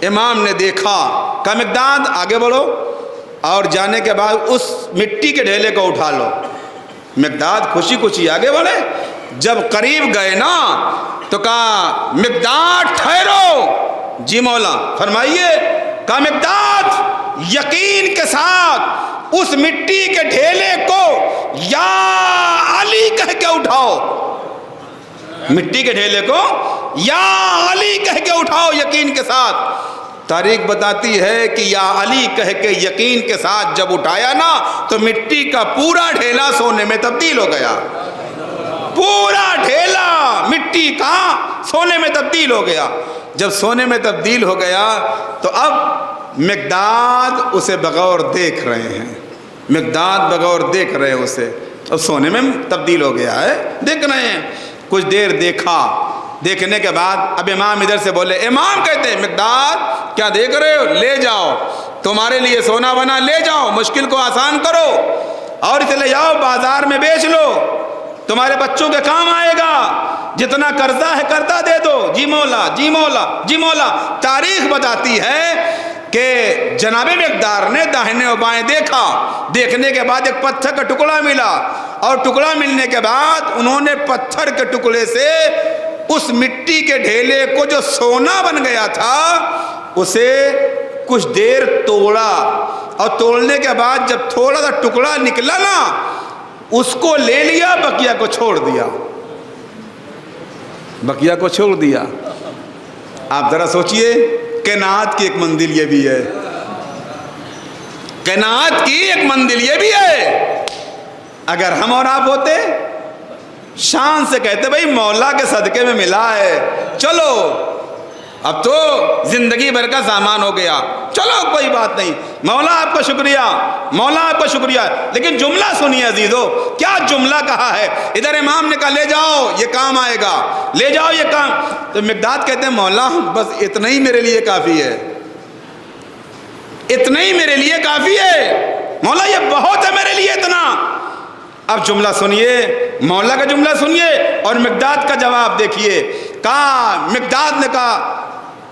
امام نے دیکھا، کہا مقداد آگے بڑھو اور جانے کے بعد اس مٹی کے ڈھیلے کو اٹھا لو. مقداد خوشی خوشی آگے بڑھے. جب قریب گئے نا تو کہا مقداد ٹھہرو. جی مولا فرمائیے. کہا مقداد یقین کے ساتھ اس مٹی کے ڈھیلے کو یا علی کہہ کے اٹھاؤ. مٹی کے ڈھیلے کو یا علی کہہ کے اٹھاؤ یقین کے ساتھ. تاریخ بتاتی ہے کہ یا علی کہہ کے یقین کے ساتھ جب اٹھایا نا تو مٹی کا پورا ڈھیلا سونے میں تبدیل ہو گیا. پورا ڈھیلا مٹی کا سونے میں تبدیل ہو گیا. جب سونے میں تبدیل ہو گیا تو اب مقداد اسے بغور دیکھ رہے ہیں. مقداد بغور دیکھ رہے ہیں اسے. اب سونے میں تبدیل ہو گیا ہے، دیکھ رہے ہیں. کچھ دیر دیکھا، دیکھنے کے بعد اب امام ادھر سے بولے. امام کہتے ہیں مقداد کیا دیکھ رہے ہو، لے جاؤ، تمہارے لیے سونا بنا لے جاؤ، مشکل کو آسان کرو اور اسے لے جاؤ بازار میں بیچ لو، تمہارے بچوں کے کام آئے گا. جتنا قرضہ ہے قرضہ دے دو. جی مولا جی مولا جی مولا. تاریخ بتاتی ہے کہ جناب مقدار نے داہنے و بائیں دیکھا. دیکھنے کے بعد ایک پتھر کا ٹکڑا ملا اور ٹکڑا ملنے کے بعد انہوں نے پتھر کے ٹکڑے سے اس مٹی کے ڈھیلے کو جو سونا بن گیا تھا اسے کچھ دیر توڑا اور توڑنے کے بعد جب تھوڑا سا ٹکڑا نکلا نا اس کو لے لیا، بقیہ کو چھوڑ دیا. بقیہ کو چھوڑ دیا. آپ ذرا سوچئے کائنات کی ایک منزل یہ بھی ہے، کائنات کی ایک منزل یہ بھی ہے. اگر ہم اور آپ ہوتے شان سے کہتے بھائی مولا کے صدقے میں ملا ہے، چلو اب تو زندگی بھر کا سامان ہو گیا، چلو کوئی بات نہیں، مولا آپ کا شکریہ، مولا آپ کا شکریہ. لیکن جملہ سنیے عزیزو، کیا جملہ کہا ہے. ادھر امام نے کہا لے جاؤ یہ کام آئے گا، لے جاؤ یہ کام. تو مقداد کہتے ہیں مولا بس اتنا ہی میرے لیے کافی ہے، اتنا ہی میرے لیے کافی ہے، مولا یہ بہت ہے میرے لیے اتنا. اب جملہ سنیے، مولا کا جملہ سنیے اور مقداد کا جواب دیکھیے. کہا مقداد نے کہا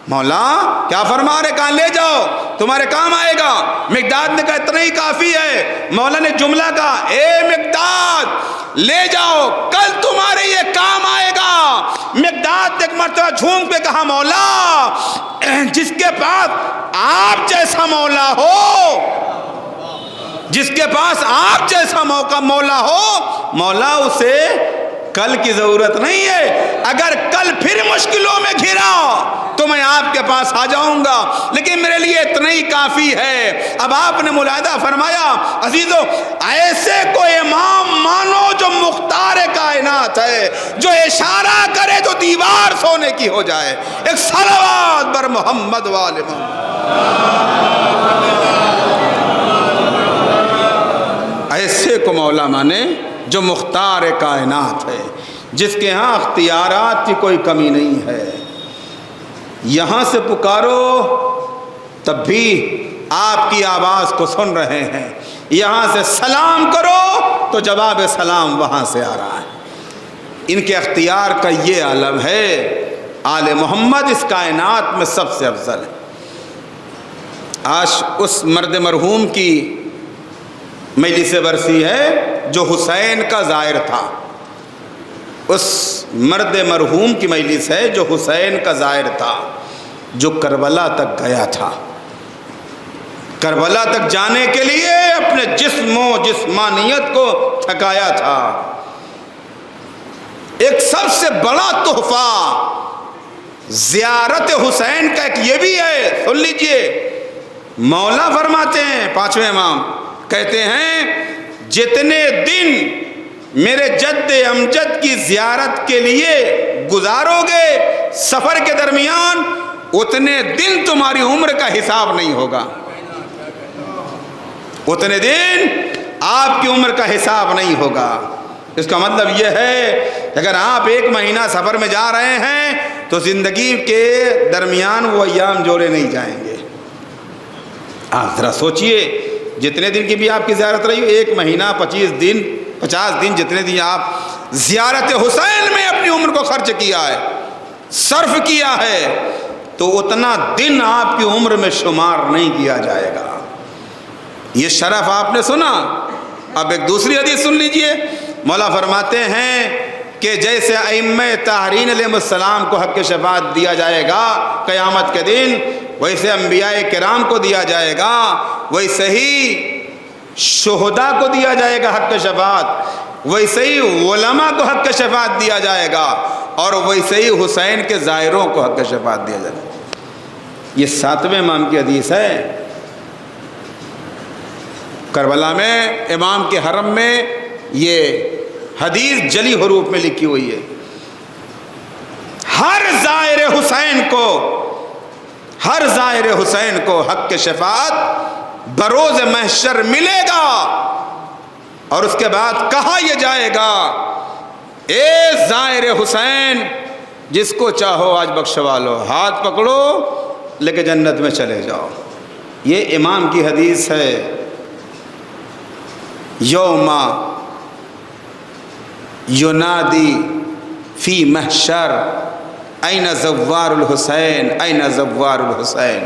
مولا کیا فرما رہے، کہاں لے جاؤ تمہارے کام آئے گا. مقداد نے کہا اتنا ہی کافی ہے. مولا نے جملہ کہا اے مقداد لے جاؤ کل تمہارے یہ کام آئے گا. مقداد نے ایک مرتبہ جھوم پہ کہا مولا جس کے پاس آپ جیسا مولا ہو، جس کے پاس آپ جیسا مولا ہو، مولا اسے کل کی ضرورت نہیں ہے. اگر کل پھر مشکلوں میں گھرا تو میں آپ کے پاس آ جاؤں گا، لیکن میرے لیے اتنا ہی کافی ہے. اب آپ نے ملاحظہ فرمایا عزیزو، ایسے کو امام مانو جو مختار کائنات ہے، جو اشارہ کرے تو دیوار سونے کی ہو جائے. ایک صلوات بر محمد والے محمد. ایسے کو مولا مانے جو مختار کائنات ہے، جس کے ہاں اختیارات کی کوئی کمی نہیں ہے. یہاں سے پکارو تب بھی آپ کی آواز کو سن رہے ہیں، یہاں سے سلام کرو تو جواب سلام وہاں سے آ رہا ہے. ان کے اختیار کا یہ عالم ہے. آل محمد اس کائنات میں سب سے افضل ہے. آج اس مرد مرحوم کی مجلس برسی ہے جو حسین کا زائر تھا. اس مرد مرحوم کی مجلس ہے جو حسین کا زائر تھا، جو کربلا تک گیا تھا. کربلا تک جانے کے لیے اپنے جسم و جسمانیت کو تھکایا تھا. ایک سب سے بڑا تحفہ زیارت حسین کا ایک یہ بھی ہے، سن لیجئے. مولا فرماتے ہیں پانچویں امام کہتے ہیں جتنے دن میرے جد امجد کی زیارت کے لیے گزارو گے سفر کے درمیان، اتنے دن تمہاری عمر کا حساب نہیں ہوگا. اتنے دن آپ کی عمر کا حساب نہیں ہوگا. اس کا مطلب یہ ہے کہ اگر آپ 1 مہینہ سفر میں جا رہے ہیں تو زندگی کے درمیان وہ ایام جوڑے نہیں جائیں گے۔ آپ ذرا سوچئے، جتنے دن کی بھی آپ کی زیارت رہی ہو، 1 مہینہ 25 دن 50 دن جتنے دن آپ زیارت حسین میں اپنی عمر کو خرچ کیا ہے، صرف کیا ہے، تو اتنا دن آپ کی عمر میں شمار نہیں کیا جائے گا۔ یہ شرف آپ نے سنا۔ اب ایک دوسری حدیث سن لیجئے۔ مولا فرماتے ہیں کہ جیسے ائمہ طاہرین علیہ السلام کو حق شفاعت دیا جائے گا قیامت کے دن، ویسے انبیاء کرام کو دیا جائے گا، ویسے ہی شہداء کو دیا جائے گا حق شفاعت، ویسے ہی علماء کو حق شفاعت دیا جائے گا، اور ویسے ہی حسین کے زائروں کو حق شفاعت دیا جائے گا۔ یہ 7ویں امام کی حدیث ہے۔ کربلا میں امام کے حرم میں یہ حدیث جلی حروف میں لکھی ہوئی ہے۔ ہر زائر حسین کو حق شفاعت بروز محشر ملے گا، اور اس کے بعد کہا یہ جائے گا، اے زائر حسین جس کو چاہو آج بخشوا لو، ہاتھ پکڑو لے کے جنت میں چلے جاؤ۔ یہ امام کی حدیث ہے۔ یوم ینادی فی محشر این زوار الحسین این زوار الحسین۔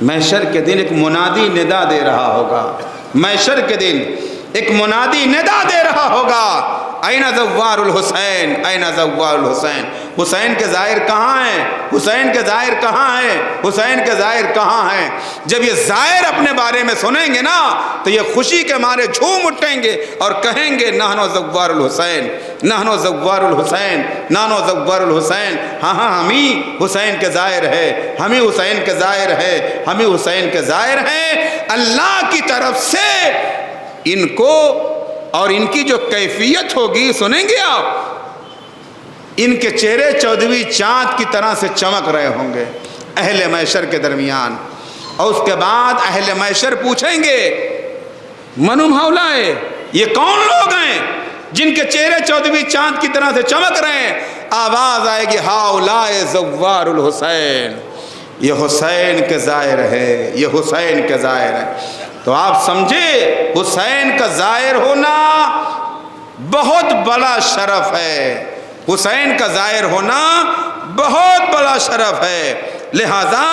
محشر کے دن ایک منادی ندا دے رہا ہوگا، محشر کے دن ایک منادی ندا دے رہا ہوگا، این زوار الحسین این زوار الحسین۔ حسین کے زائر کہاں ہیں؟ حسین کے زائر کہاں ہیں؟ حسین کے زائر کہاں ہیں؟ جب یہ زائر اپنے بارے میں سنیں گے نا تو یہ خوشی کے مارے جھوم اٹھیں گے اور کہیں گے نحن زوار الحسین نحن زوار الحسین نحن زوار الحسین۔ ہاں ہاں، ہم ہی حسین کے زائر ہے، ہم ہی حسین کے زائر ہے، ہم ہی حسین کے زائر ہیں۔ اللہ کی طرف سے ان کو، اور ان کی جو کیفیت ہوگی سنیں گے آپ، ان کے چہرے 14ویں چاند کی طرح سے چمک رہے ہوں گے اہل محشر کے درمیان۔ اور اس کے بعد اہل محشر پوچھیں گے من ہؤلاء، یہ کون لوگ ہیں جن کے چہرے 14ویں چاند کی طرح سے چمک رہے ہیں؟ آواز آئے گی ہؤلاء زوار الحسین، یہ حسین کے زائر ہے، یہ حسین کے زائر ہے۔ تو آپ سمجھے حسین کا زائر ہونا بہت بڑا شرف ہے، حسین کا زائر ہونا بہت بڑا شرف ہے۔ لہذا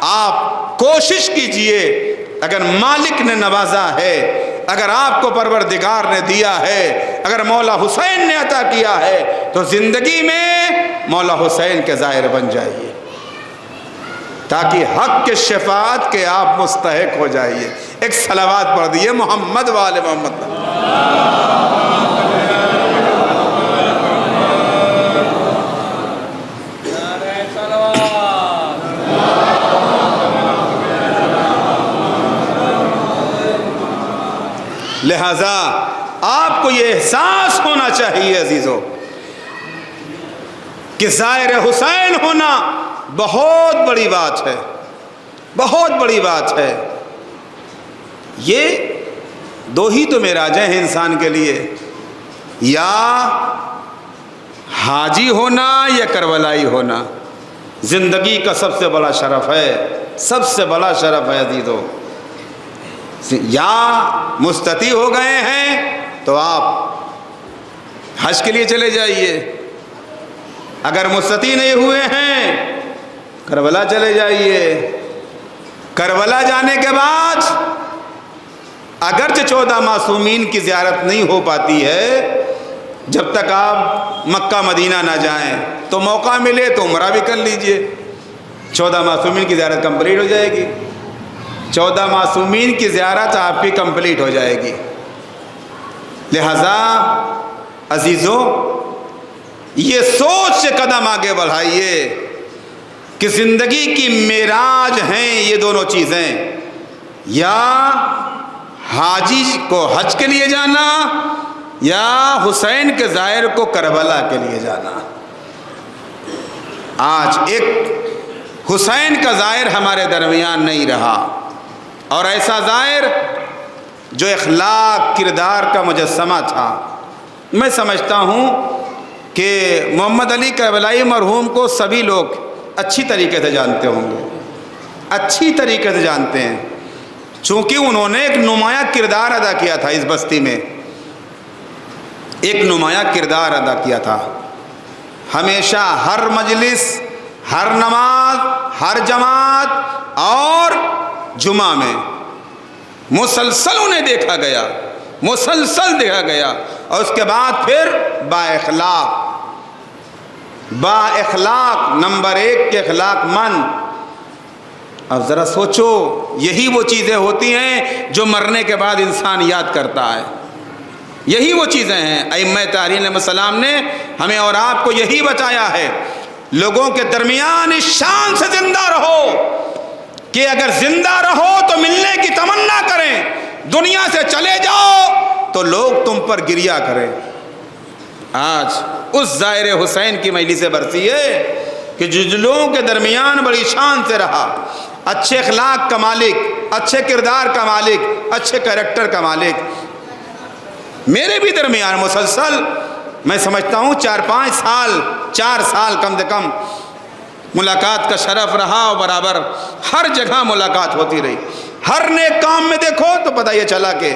آپ کوشش کیجئے، اگر مالک نے نوازا ہے، اگر آپ کو پروردگار نے دیا ہے، اگر مولا حسین نے عطا کیا ہے، تو زندگی میں مولا حسین کے زائر بن جائیے، تاکہ حق کے شفاعت کے آپ مستحق ہو جائیے۔ ایک صلوات پڑھ دیئے محمد وآل محمد۔ لہذا آپ کو یہ احساس ہونا چاہیے عزیزو کہ زائر حسین ہونا بہت بڑی بات ہے، بہت بڑی بات ہے۔ یہ 2 ہی تو معراجیں ہیں انسان کے لیے، یا حاجی ہونا یا کربلائی ہونا۔ زندگی کا سب سے بڑا شرف ہے، سب سے بڑا شرف ہے عزیزو۔ یا مستطیع ہو گئے ہیں تو آپ حج کے لیے چلے جائیے، اگر مستطیع نہیں ہوئے ہیں کربلا چلے جائیے۔ کربلا جانے کے بعد اگرچہ 14 معصومین کی زیارت نہیں ہو پاتی ہے، جب تک آپ مکہ مدینہ نہ جائیں، تو موقع ملے تو عمرہ بھی کر لیجئے، 14 معصومین کی زیارت کمپلیٹ ہو جائے گی، 14 معصومین کی زیارت آپ کی کمپلیٹ ہو جائے گی۔ لہذا عزیزو، یہ سوچ سے قدم آگے بڑھائیے کہ زندگی کی معراج ہیں یہ دونوں چیزیں، یا حاجی کو حج کے لیے جانا، یا حسین کے زائر کو کربلا کے لیے جانا۔ آج ایک حسین کا زائر ہمارے درمیان نہیں رہا، اور ایسا زائر جو اخلاق کردار کا مجسمہ تھا، میں سمجھتا ہوں کہ محمد علی کربلائی مرحوم کو سبھی لوگ اچھی طریقے سے جانتے ہوں گے، اچھی طریقے سے جانتے ہیں، چونکہ انہوں نے ایک نمایاں کردار ادا کیا تھا اس بستی میں، ایک نمایاں کردار ادا کیا تھا۔ ہمیشہ ہر مجلس، ہر نماز، ہر جماعت اور جمعہ میں مسلسل انہیں دیکھا گیا، مسلسل دیکھا گیا، اور اس کے بعد پھر با اخلاق نمبر 1 کے اخلاق مند۔ اب ذرا سوچو، یہی وہ چیزیں ہوتی ہیں جو مرنے کے بعد انسان یاد کرتا ہے، یہی وہ چیزیں ہیں۔ ائمہ طاہرین علیہ السلام نے ہمیں اور آپ کو یہی بتایا ہے، لوگوں کے درمیان اس شان سے زندہ رہو کہ اگر زندہ رہو تو ملنے کی تمنا کریں، دنیا سے چلے جاؤ تو لوگ تم پر گریہ کریں۔ آج اس زائر حسین کی مجلس برسی ہے کہ جو لوگوں کے درمیان بڑی شان سے رہا، اچھے اخلاق کا مالک، اچھے کردار کا مالک، اچھے کریکٹر کا مالک، میرے بھی درمیان مسلسل میں سمجھتا ہوں 4 سال کم سے کم ملاقات کا شرف رہا، اور برابر ہر جگہ ملاقات ہوتی رہی۔ ہر نیک کام میں دیکھو تو پتہ یہ چلا کہ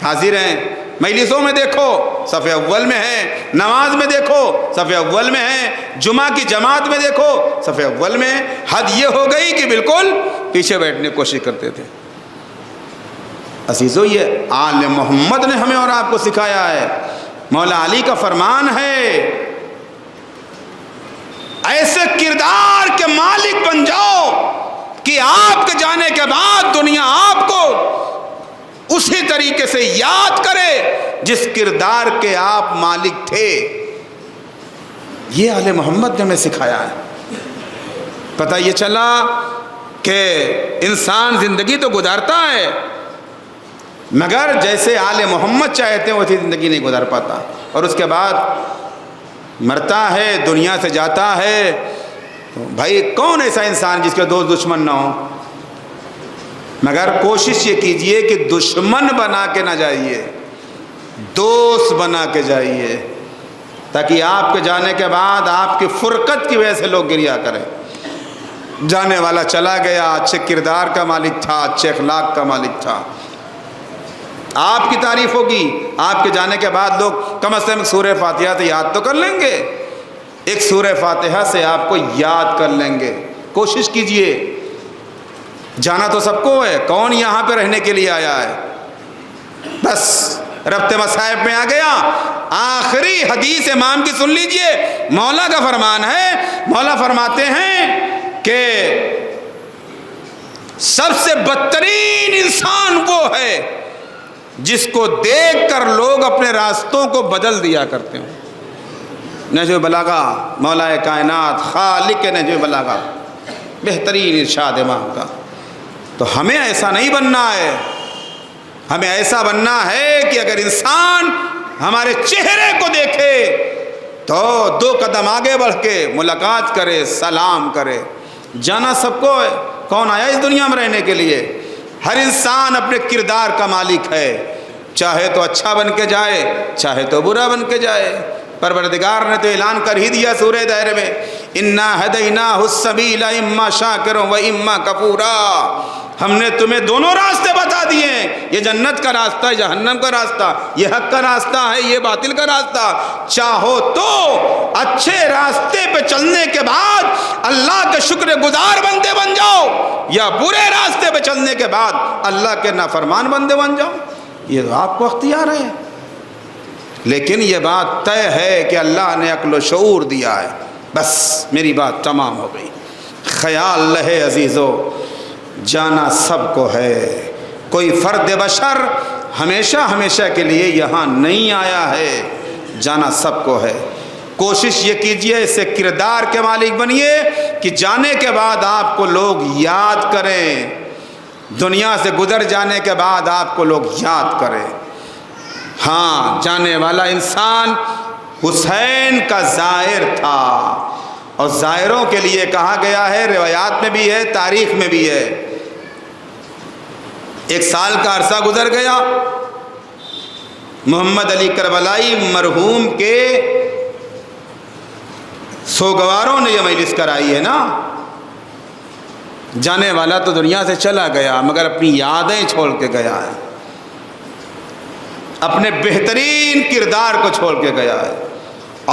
حاضر ہیں، مجلسوں میں دیکھو صف اول میں ہیں، نماز میں دیکھو صف اول میں ہیں، جمعہ کی جماعت میں دیکھو صف اول میں ہیں۔ حد یہ ہو گئی کہ بالکل پیچھے بیٹھنے کی کوشش کرتے تھے۔ عزیزو، یہ آل محمد نے ہمیں اور آپ کو سکھایا ہے، مولا علی کا فرمان ہے، ایسے کردار کے مالک بن جاؤ کہ آپ کے جانے کے بعد دنیا آپ کو اسی طریقے سے یاد کرے جس کردار کے آپ مالک تھے۔ یہ آل محمد نے ہمیں سکھایا ہے۔ پتہ یہ چلا کہ انسان زندگی تو گزارتا ہے، مگر جیسے آل محمد چاہتے ہیں ویسی زندگی نہیں گزار پاتا، اور اس کے بعد مرتا ہے، دنیا سے جاتا ہے۔ تو بھائی کون ایسا انسان جس کے دوست دشمن نہ ہوں؟ مگر کوشش یہ کیجئے کہ دشمن بنا کے نہ جائیے، دوست بنا کے جائیے، تاکہ آپ کے جانے کے بعد آپ کی فرقت کی وجہ سے لوگ گریہ کریں۔ جانے والا چلا گیا، اچھے کردار کا مالک تھا، اچھے اخلاق کا مالک تھا، آپ کی تعریف ہوگی۔ آپ کے جانے کے بعد لوگ کم از کم سورہ فاتحہ سے یاد تو کر لیں گے، ایک سورہ فاتحہ سے آپ کو یاد کر لیں گے۔ کوشش کیجئے، جانا تو سب کو ہے، کون یہاں پہ رہنے کے لیے آیا ہے؟ بس ربط مصائب میں آ گیا۔ آخری حدیث امام کی سن لیجئے، مولا کا فرمان ہے، مولا فرماتے ہیں کہ سب سے بدترین انسان وہ ہے جس کو دیکھ کر لوگ اپنے راستوں کو بدل دیا کرتے ہیں۔ نہج بلاغہ، مولا کائنات، خالق نہج بلاغہ، بہترین ارشاد امام کا۔ تو ہمیں ایسا نہیں بننا ہے، ہمیں ایسا بننا ہے کہ اگر انسان ہمارے چہرے کو دیکھے تو 2 قدم آگے بڑھ کے ملاقات کرے، سلام کرے۔ جانا سب کو ہے، کون آیا اس دنیا میں رہنے کے لیے؟ ہر انسان اپنے کردار کا مالک ہے، چاہے تو اچھا بن کے جائے، چاہے تو برا بن کے جائے۔ پروردگار نے تو اعلان کر ہی دیا سورہ دہر میں، انا ہدیناہ السبیل اما شاکرا و اما کفورا، ہم نے تمہیں دونوں راستے بتا دیے ہیں، یہ جنت کا راستہ ہے، جہنم کا راستہ، یہ حق کا راستہ ہے، یہ باطل کا راستہ۔ چاہو تو اچھے راستے پہ چلنے کے بعد اللہ کے شکر گزار بندے بن جاؤ، یا برے راستے پہ چلنے کے بعد اللہ کے نافرمان بندے بن جاؤ، یہ آپ کو اختیار ہے۔ لیکن یہ بات طے ہے کہ اللہ نے عقل و شعور دیا ہے۔ بس میری بات تمام ہو گئی۔ خیال رہے عزیزو، جانا سب کو ہے، کوئی فرد بشر ہمیشہ کے لیے یہاں نہیں آیا ہے، جانا سب کو ہے۔ کوشش یہ کیجئے اسے کردار کے مالک بنیے کہ جانے کے بعد آپ کو لوگ یاد کریں، دنیا سے گزر جانے کے بعد آپ کو لوگ یاد کریں۔ ہاں، جانے والا انسان حسین کا زائر تھا، اور زائروں کے لیے کہا گیا ہے، روایات میں بھی ہے، تاریخ میں بھی ہے۔ 1 سال کا عرصہ گزر گیا، محمد علی کربلائی مرحوم کے سوگواروں نے یہ مجلس کرائی ہے نا. جانے والا تو دنیا سے چلا گیا مگر اپنی یادیں چھوڑ کے گیا ہے، اپنے بہترین کردار کو چھوڑ کے گیا ہے.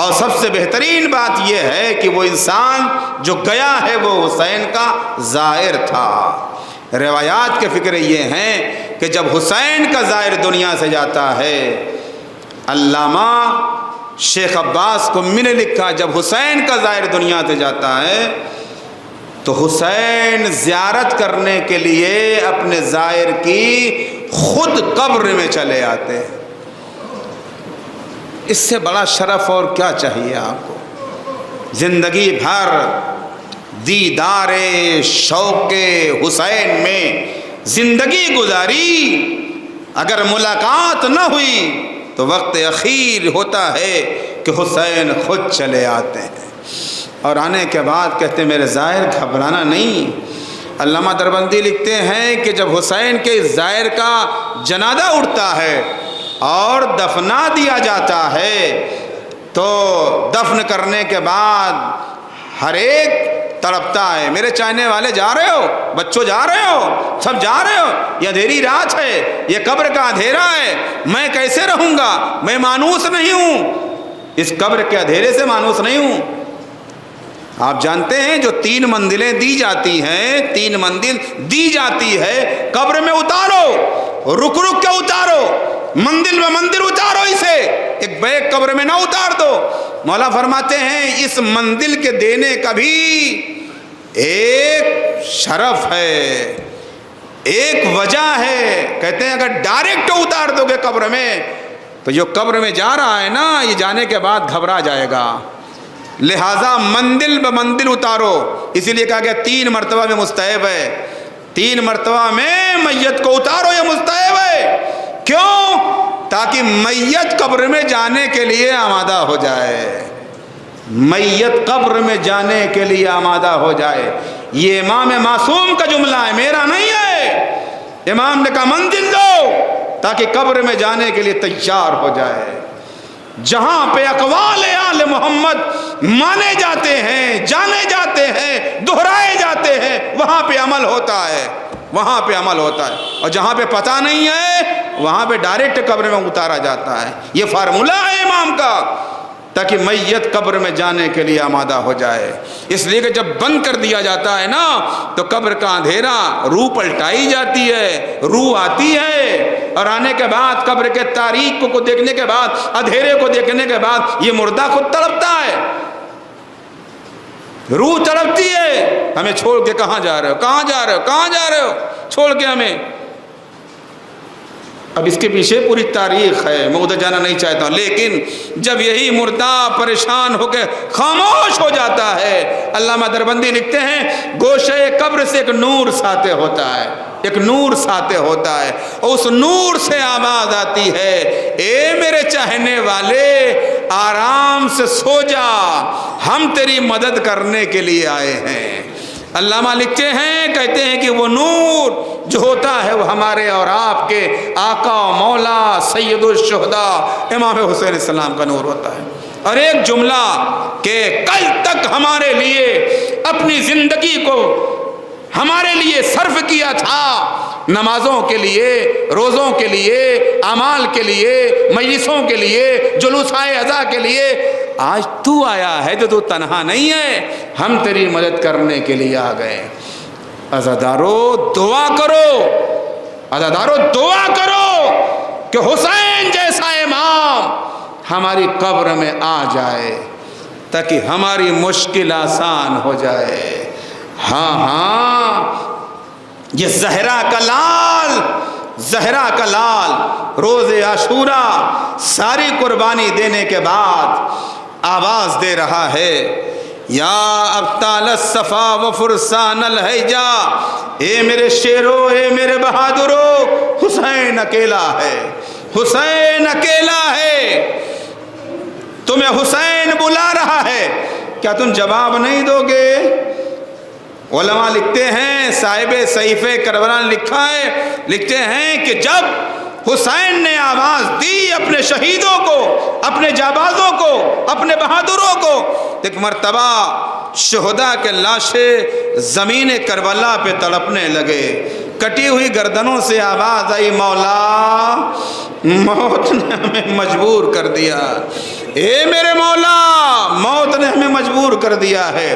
اور سب سے بہترین بات یہ ہے کہ وہ انسان جو گیا ہے وہ حسین کا زائر تھا. روایات کے فکر یہ ہیں کہ جب حسین کا زائر دنیا سے جاتا ہے، علامہ شیخ عباس قمی نے لکھا جب حسین کا زائر دنیا سے جاتا ہے تو حسین زیارت کرنے کے لیے اپنے زائر کی خود قبر میں چلے آتے ہیں. اس سے بڑا شرف اور کیا چاہیے آپ کو؟ زندگی بھر دیدار شوق حسین میں زندگی گزاری، اگر ملاقات نہ ہوئی تو وقت اخیر ہوتا ہے کہ حسین خود چلے آتے ہیں، اور آنے کے بعد کہتے ہیں میرے زائر گھبرانا نہیں. علامہ دربندی لکھتے ہیں کہ جب حسین کے زائر کا جنازہ اٹھتا ہے اور دفنا دیا جاتا ہے تو دفن کرنے کے بعد ہر ایک تڑپتا ہے، میرے چاہنے والے جا رہے ہو، بچوں جا رہے ہو، سب جا رہے ہو، یہ اندھیری رات ہے، یہ قبر کا اندھیرا ہے، میں کیسے رہوں گا؟ میں مانوس نہیں ہوں، اس قبر کے اندھیرے سے مانوس نہیں ہوں. آپ جانتے ہیں جو 3 منزلیں دی جاتی ہیں، 3 منزل دی جاتی ہے، قبر میں اتارو، رک رک کے اتارو، منزل و منزل اتارو، اسے ایک بیگ قبر میں نہ اتار دو. مولا فرماتے ہیں اس منزل کے دینے کا بھی ایک شرف ہے، ایک وجہ ہے. کہتے ہیں اگر ڈائریکٹ اتار دو گے قبر میں تو جو قبر میں جا رہا ہے نا یہ جانے کے بعد گھبرا جائے گا، لہٰذا منزل ب منزل اتارو. اسی لیے کہا گیا 3 مرتبہ میں مستحب ہے، 3 مرتبہ میں میت کو اتارو، یہ مستحب ہے. کیوں؟ تاکہ میت قبر میں جانے کے لیے آمادہ ہو جائے، میت قبر میں جانے کے لیے آمادہ ہو جائے. یہ امام معصوم کا جملہ ہے، میرا نہیں ہے. امام نے کہا منزل دو تاکہ قبر میں جانے کے لیے تیار ہو جائے. جہاں پہ اقوال آل محمد مانے جاتے ہیں، جانے جاتے ہیں، دہرائے جاتے ہیں، وہاں پہ عمل ہوتا ہے، وہاں پہ عمل ہوتا ہے. اور جہاں پہ پتہ نہیں ہے وہاں پہ ڈائریکٹ قبر میں اتارا جاتا ہے. یہ فارمولہ ہے امام کا تاکہ میت قبر میں جانے کے لیے آمادہ ہو جائے. اس لیے کہ جب بند کر دیا جاتا ہے نا تو قبر کا اندھیرا، روح پلٹائی جاتی ہے، روح آتی ہے، اور آنے کے بعد قبر کے تاریک کو دیکھنے کے بعد، اندھیرے کو دیکھنے کے بعد یہ مردہ خود تڑپتا ہے، روح تڑپتی ہے. ہمیں چھوڑ کے کہاں جا رہے ہو، کہاں جا رہے ہو، کہاں جا رہے ہو چھوڑ کے ہمیں؟ اب اس کے پیچھے پوری تاریخ ہے، میں ادھر جانا نہیں چاہتا ہوں. لیکن جب یہی مردہ پریشان ہو کے خاموش ہو جاتا ہے، علامہ دربندی لکھتے ہیں گوشے قبر سے ایک نور ساطع ہوتا ہے، ایک نور ساطع ہوتا ہے، اور اس نور سے آواز آتی ہے اے میرے چاہنے والے آرام سے سو جا، ہم تیری مدد کرنے کے لیے آئے ہیں. علامہ لکھتے ہیں، کہتے ہیں کہ وہ نور جو ہوتا ہے وہ ہمارے اور آپ کے آقا و مولا سید الشہداء امام حسین علیہ السلام کا نور ہوتا ہے. اور ایک جملہ کہ کل تک ہمارے لیے اپنی زندگی کو ہمارے لیے صرف کیا تھا، نمازوں کے لیے، روزوں کے لیے، اعمال کے لیے، مجلسوں کے لیے، جلوسائے عزا کے لیے، آج تو آیا ہے تو تنہا نہیں ہے، ہم تیری مدد کرنے کے لیے آ گئے. عزادارو دعا کرو، عزادارو دعا کرو کہ حسین جیسا امام ہماری قبر میں آ جائے تاکہ ہماری مشکل آسان ہو جائے. ہاں ہاں، یہ زہرا کا لال، زہرا کا لال روز عاشوراء ساری قربانی دینے کے بعد آواز دے رہا ہے یا ابطال الصفا و فرسان الحجا، اے میرے شیرو، اے میرے بہادرو، حسین اکیلا ہے، حسین اکیلا ہے، تمہیں حسین بلا رہا ہے، کیا تم جواب نہیں دو گے؟ علماء لکھتے ہیں، صاحب صحیفہ کربلا نے لکھا ہے، لکھتے ہیں کہ جب حسین نے آواز دی اپنے شہیدوں کو، اپنے جابازوں کو، اپنے بہادروں کو۔ ایک مرتبہ شہداء کے لاشیں زمین کربلا پہ تڑپنے لگے، کٹی ہوئی گردنوں سے آواز آئی، مولا موت نے ہمیں مجبور کر دیا، اے میرے مولا موت نے ہمیں مجبور کر دیا ہے،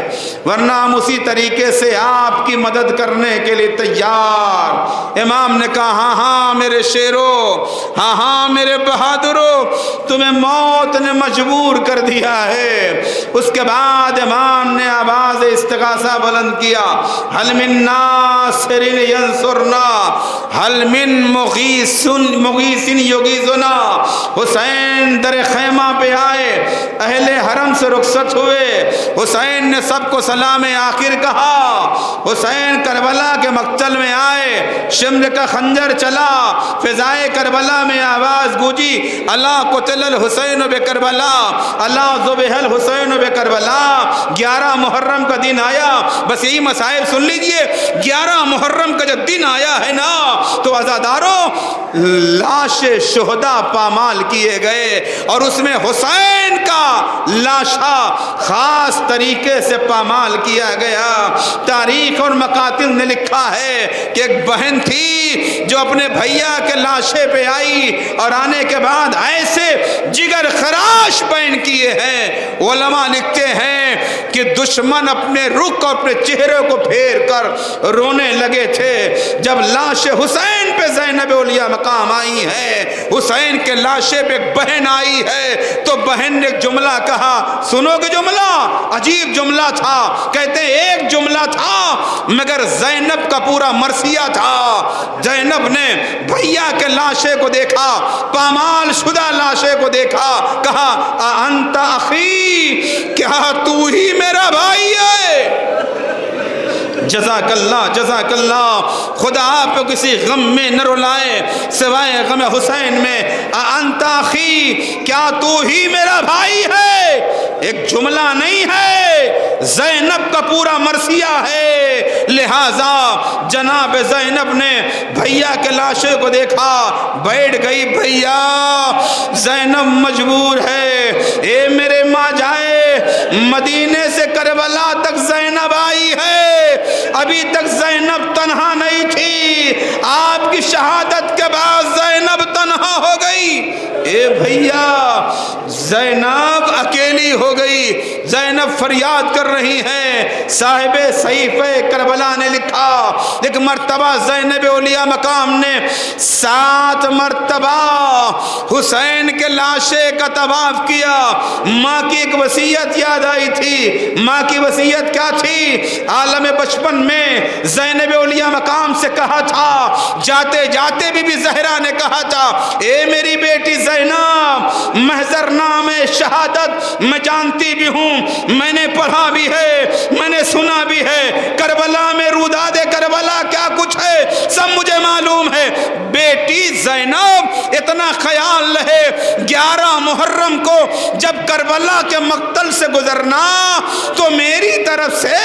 ورنہ ہم اسی طریقے سے آپ کی مدد کرنے کے لیے تیار۔ امام نے کہا ہاں ہاں میرے شیرو، ہاں ہاں میرے بہادرو، تمہیں موت نے مجبور کر دیا ہے۔ اس کے بعد امام نے آواز استغاثہ بلند کیا، حل من ناصر ینصرنا، حل من مغیث یغیثنا۔ حسین در خیمہ پہ آئے، اہل حرم سے رخصت ہوئے، حسین نے سب کو سلام آخر کہا، حسین کربلا کے مقتل میں آئے، شمر کا خنجر چلا، فضائے کربلا میں آواز گونجی، اللہ قتل الحسین بکربلا، اللہ ذبح الحسین بکربلا۔ 11 محرم کا دن آیا، بس یہی مسائل سن لیجئے، 11 محرم کا جب دن آیا ہے نا تو عزاداروں لاش شہداء پامال کیے گئے، اور اس میں حسین کا لاشا خاص طریقے سے پامال کیا گیا۔ تاریخ اور مکاتب نے لکھا ہے کہ ایک بہن تھی جو اپنے بھیا کے لاشے پہ آئی اور آنے کے بعد ایسے جگر خراش بین کیے ہیں، علماء لکھتے ہیں کہ دشمن اپنے رخ اور اپنے چہرے کو پھیر کر رونے لگے تھے۔ جب لاش حسین پہ زینب اولیاء مقام آئی ہے، حسین کے لاشے پہ ایک بہن آئی ہے، تو بہن نے ایک جملہ کہا، سنو گے جملہ؟ عجیب جملہ تھا، کہتے ہیں ایک جملہ تھا مگر زینب کا پورا مرثیہ تھا۔ زینب نے بھیا کے لاشے کو دیکھا، پامال شدہ لاشے کو دیکھا، کہا انت اخی، کیا تو ہی میرا بھائی ہے؟ جزاک اللہ جزاک اللہ، خدا آپ کو کسی غم میں نہ رلائے سوائے غم حسین میں۔ انت اخی، کیا تو ہی میرا بھائی ہے؟ ایک جملہ نہیں ہے، زینب کا پورا مرثیہ ہے۔ لہذا جناب زینب نے بھیا کے لاشے کو دیکھا، بیٹھ گئی، بھیا زینب مجبور ہے، اے میرے ماں جائے، مدینے سے کربلا تک زینب آئی ہے، ابھی تک زینب تنہا نہیں تھی، آپ کی شہادت کے بعد زینب تنہا ہو گئی۔ اے بھیا زینب اکیلی ہو گئی، زینب فریاد کر رہی ہیں۔ صاحب صحیفہ کربلا نے لکھا، ایک مرتبہ زینب اولیاء مقام نے 7 مرتبہ حسین کے لاشے کا طواف کیا۔ ماں کی ایک وصیت یاد آئی تھی، ماں کی وصیت کیا تھی؟ عالم بچپن میں زینب اولیاء مقام سے کہا تھا، جاتے جاتے بی زہرا نے کہا تھا، اے میری بیٹی زینب، محضر نام شہادت میں جانتی بھی ہوں، میں نے پڑھا بھی ہے، میں نے سنا بھی ہے، کربلا میں روداد کربلا کیا کچھ ہے سب مجھے معلوم ہے۔ بیٹی زینب اتنا خیال رہے، 11 محرم کو جب کربلا کے مقتل سے گزرنا تو میری طرف سے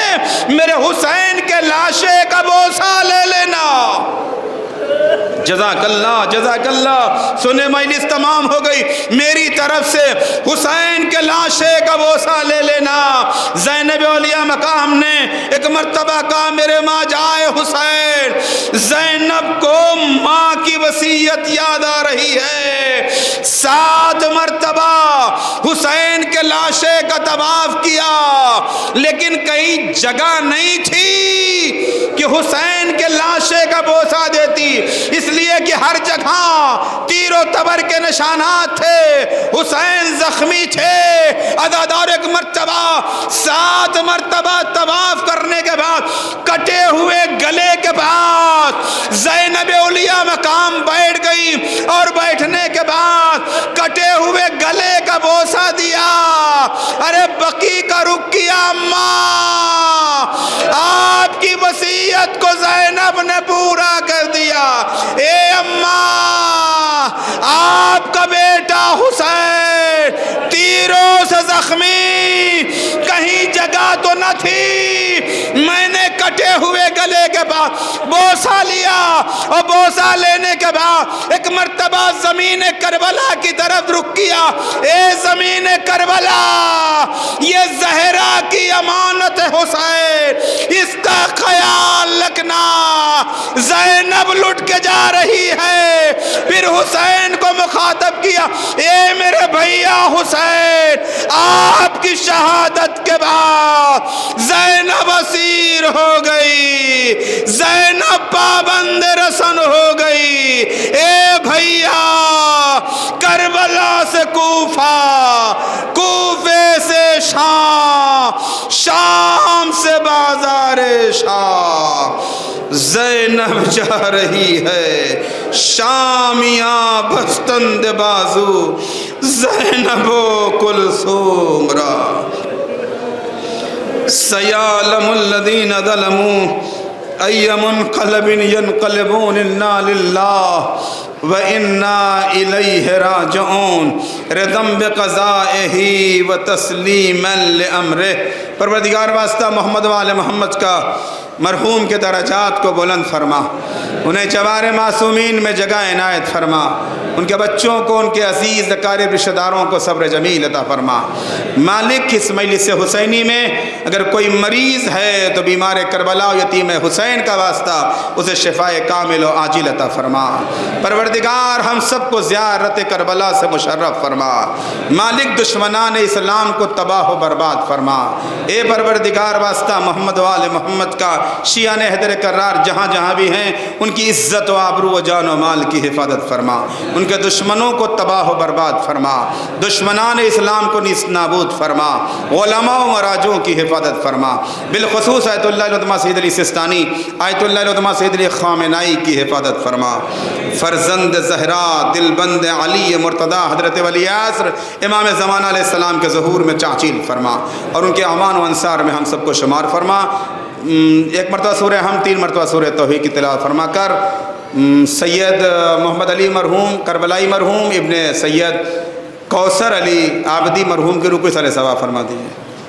میرے حسین کے لاشے کا بوسہ لے لینا۔ جزاک اللہ جزاک اللہ، سنے مجلس تمام ہو گئی، میری طرف سے حسین کے لاشے کا بوسہ لے لینا۔ زینب اولیاء مقام نے ایک مرتبہ کہا، میرے ماں جائے حسین۔ زینب کو ماں کی وصیت یاد آ رہی ہے، 7 مرتبہ حسین کے لاشے کا طواف کیا، لیکن کہیں جگہ نہیں تھی کہ حسین کے لاشے کا بوسہ دیتی، اس لیے کہ ہر جگہ تیر و تبر کے نشانات تھے، حسین زخمی تھے۔ عزادار ایک مرتبہ 7 مرتبہ طواف کرنے کے بعد کٹے ہوئے گلے کے بعد زینب اولیاء مقام بیٹھ گئی، اور بیٹھنے کے بعد کٹے ہوئے گلے کا بوسہ دیا۔ ارے بقی کا رخ کیا، اماں آپ کی وصیت کو زینب نے پورا کر دیا۔ اے اماں، آپ کا بیٹا حسین تیروں سے زخمی، کہیں جگہ تو نہ تھی، میں نے کٹے ہوئے گلے کے بعد بوسہ لیا، اور بوسہ لینے کے بعد ایک مرتبہ زمین کربلا کی طرف رخ کیا۔ اے زمین کربلا، یہ زہرا کی امانت حسین، اس کا خیال رکھنا، زینب لٹ کے جا رہی ہے۔ پھر حسین کو مخاطب کیا، اے میرے بھیا حسین، آپ کی شہادت کے بعد زینب اسیر ہو گئی، زینب پابند رسن ہو گئی۔ اے بھیا، کربلا سے کوفہ، کوفے سے شام، شام سے بازار شام، زینب جا رہی ہے شامیاں بستند بازو، زینب و کلثوم را سیعلم الذین ظلموا ای منقلب ینقلبون انا للہ وَإِنَّا إِلَيْهِ رَاجِعُونَ رضم بقضائه وتسلیما لأمره۔ پروردگار واسطہ محمد و آل محمد کا مرحوم کے درجات کو بلند فرما، انہیں جوار معصومین میں جگہ عنایت فرما، ان کے بچوں کو، ان کے عزیز اقارب رشتہ داروں کو صبر جمیل عطا فرما۔ مالک، اس مجلس حسینی میں اگر کوئی مریض ہے تو بیمار کربلا و یتیم حسین کا واسطہ اسے شفائے کامل و عاجل عطا فرما۔ پروردگار ہم سب کو زیارت کربلا سے مشرف فرما۔ مالک، دشمنان اسلام کو تباہ و برباد فرما۔ اے پروردگار واسطہ محمد و آل محمد کا شیعان حیدر کرار جہاں جہاں بھی ہیں ان کی عزت و آبرو و جان و مال کی حفاظت فرما، ان کے دشمنوں کو تباہ و برباد فرما، دشمنان اسلام کو نیست نابود فرما، علماء و مراجعوں کی حفاظت فرما، بالخصوص آیت اللہ العظمہ سید علی سستانی، آیت اللہ العظمہ سید علی خامنائی کی حفاظت فرما۔ فرزند زہرا دلبند علی مرتضی حضرت ولی عصر امام زمانہ علیہ السلام کے ظہور میں چاچیل فرما، اور ان کے اعوان و انصار میں ہم سب کو شمار فرما۔ ایک مرتبہ سورہ ہم، 3 مرتبہ سورہ توحید کی تلاوت فرما کر سید محمد علی مرحوم کربلائی مرحوم ابن سید کوثر علی عابدی مرحوم کے روح کو سر ثواب فرما دیجیے۔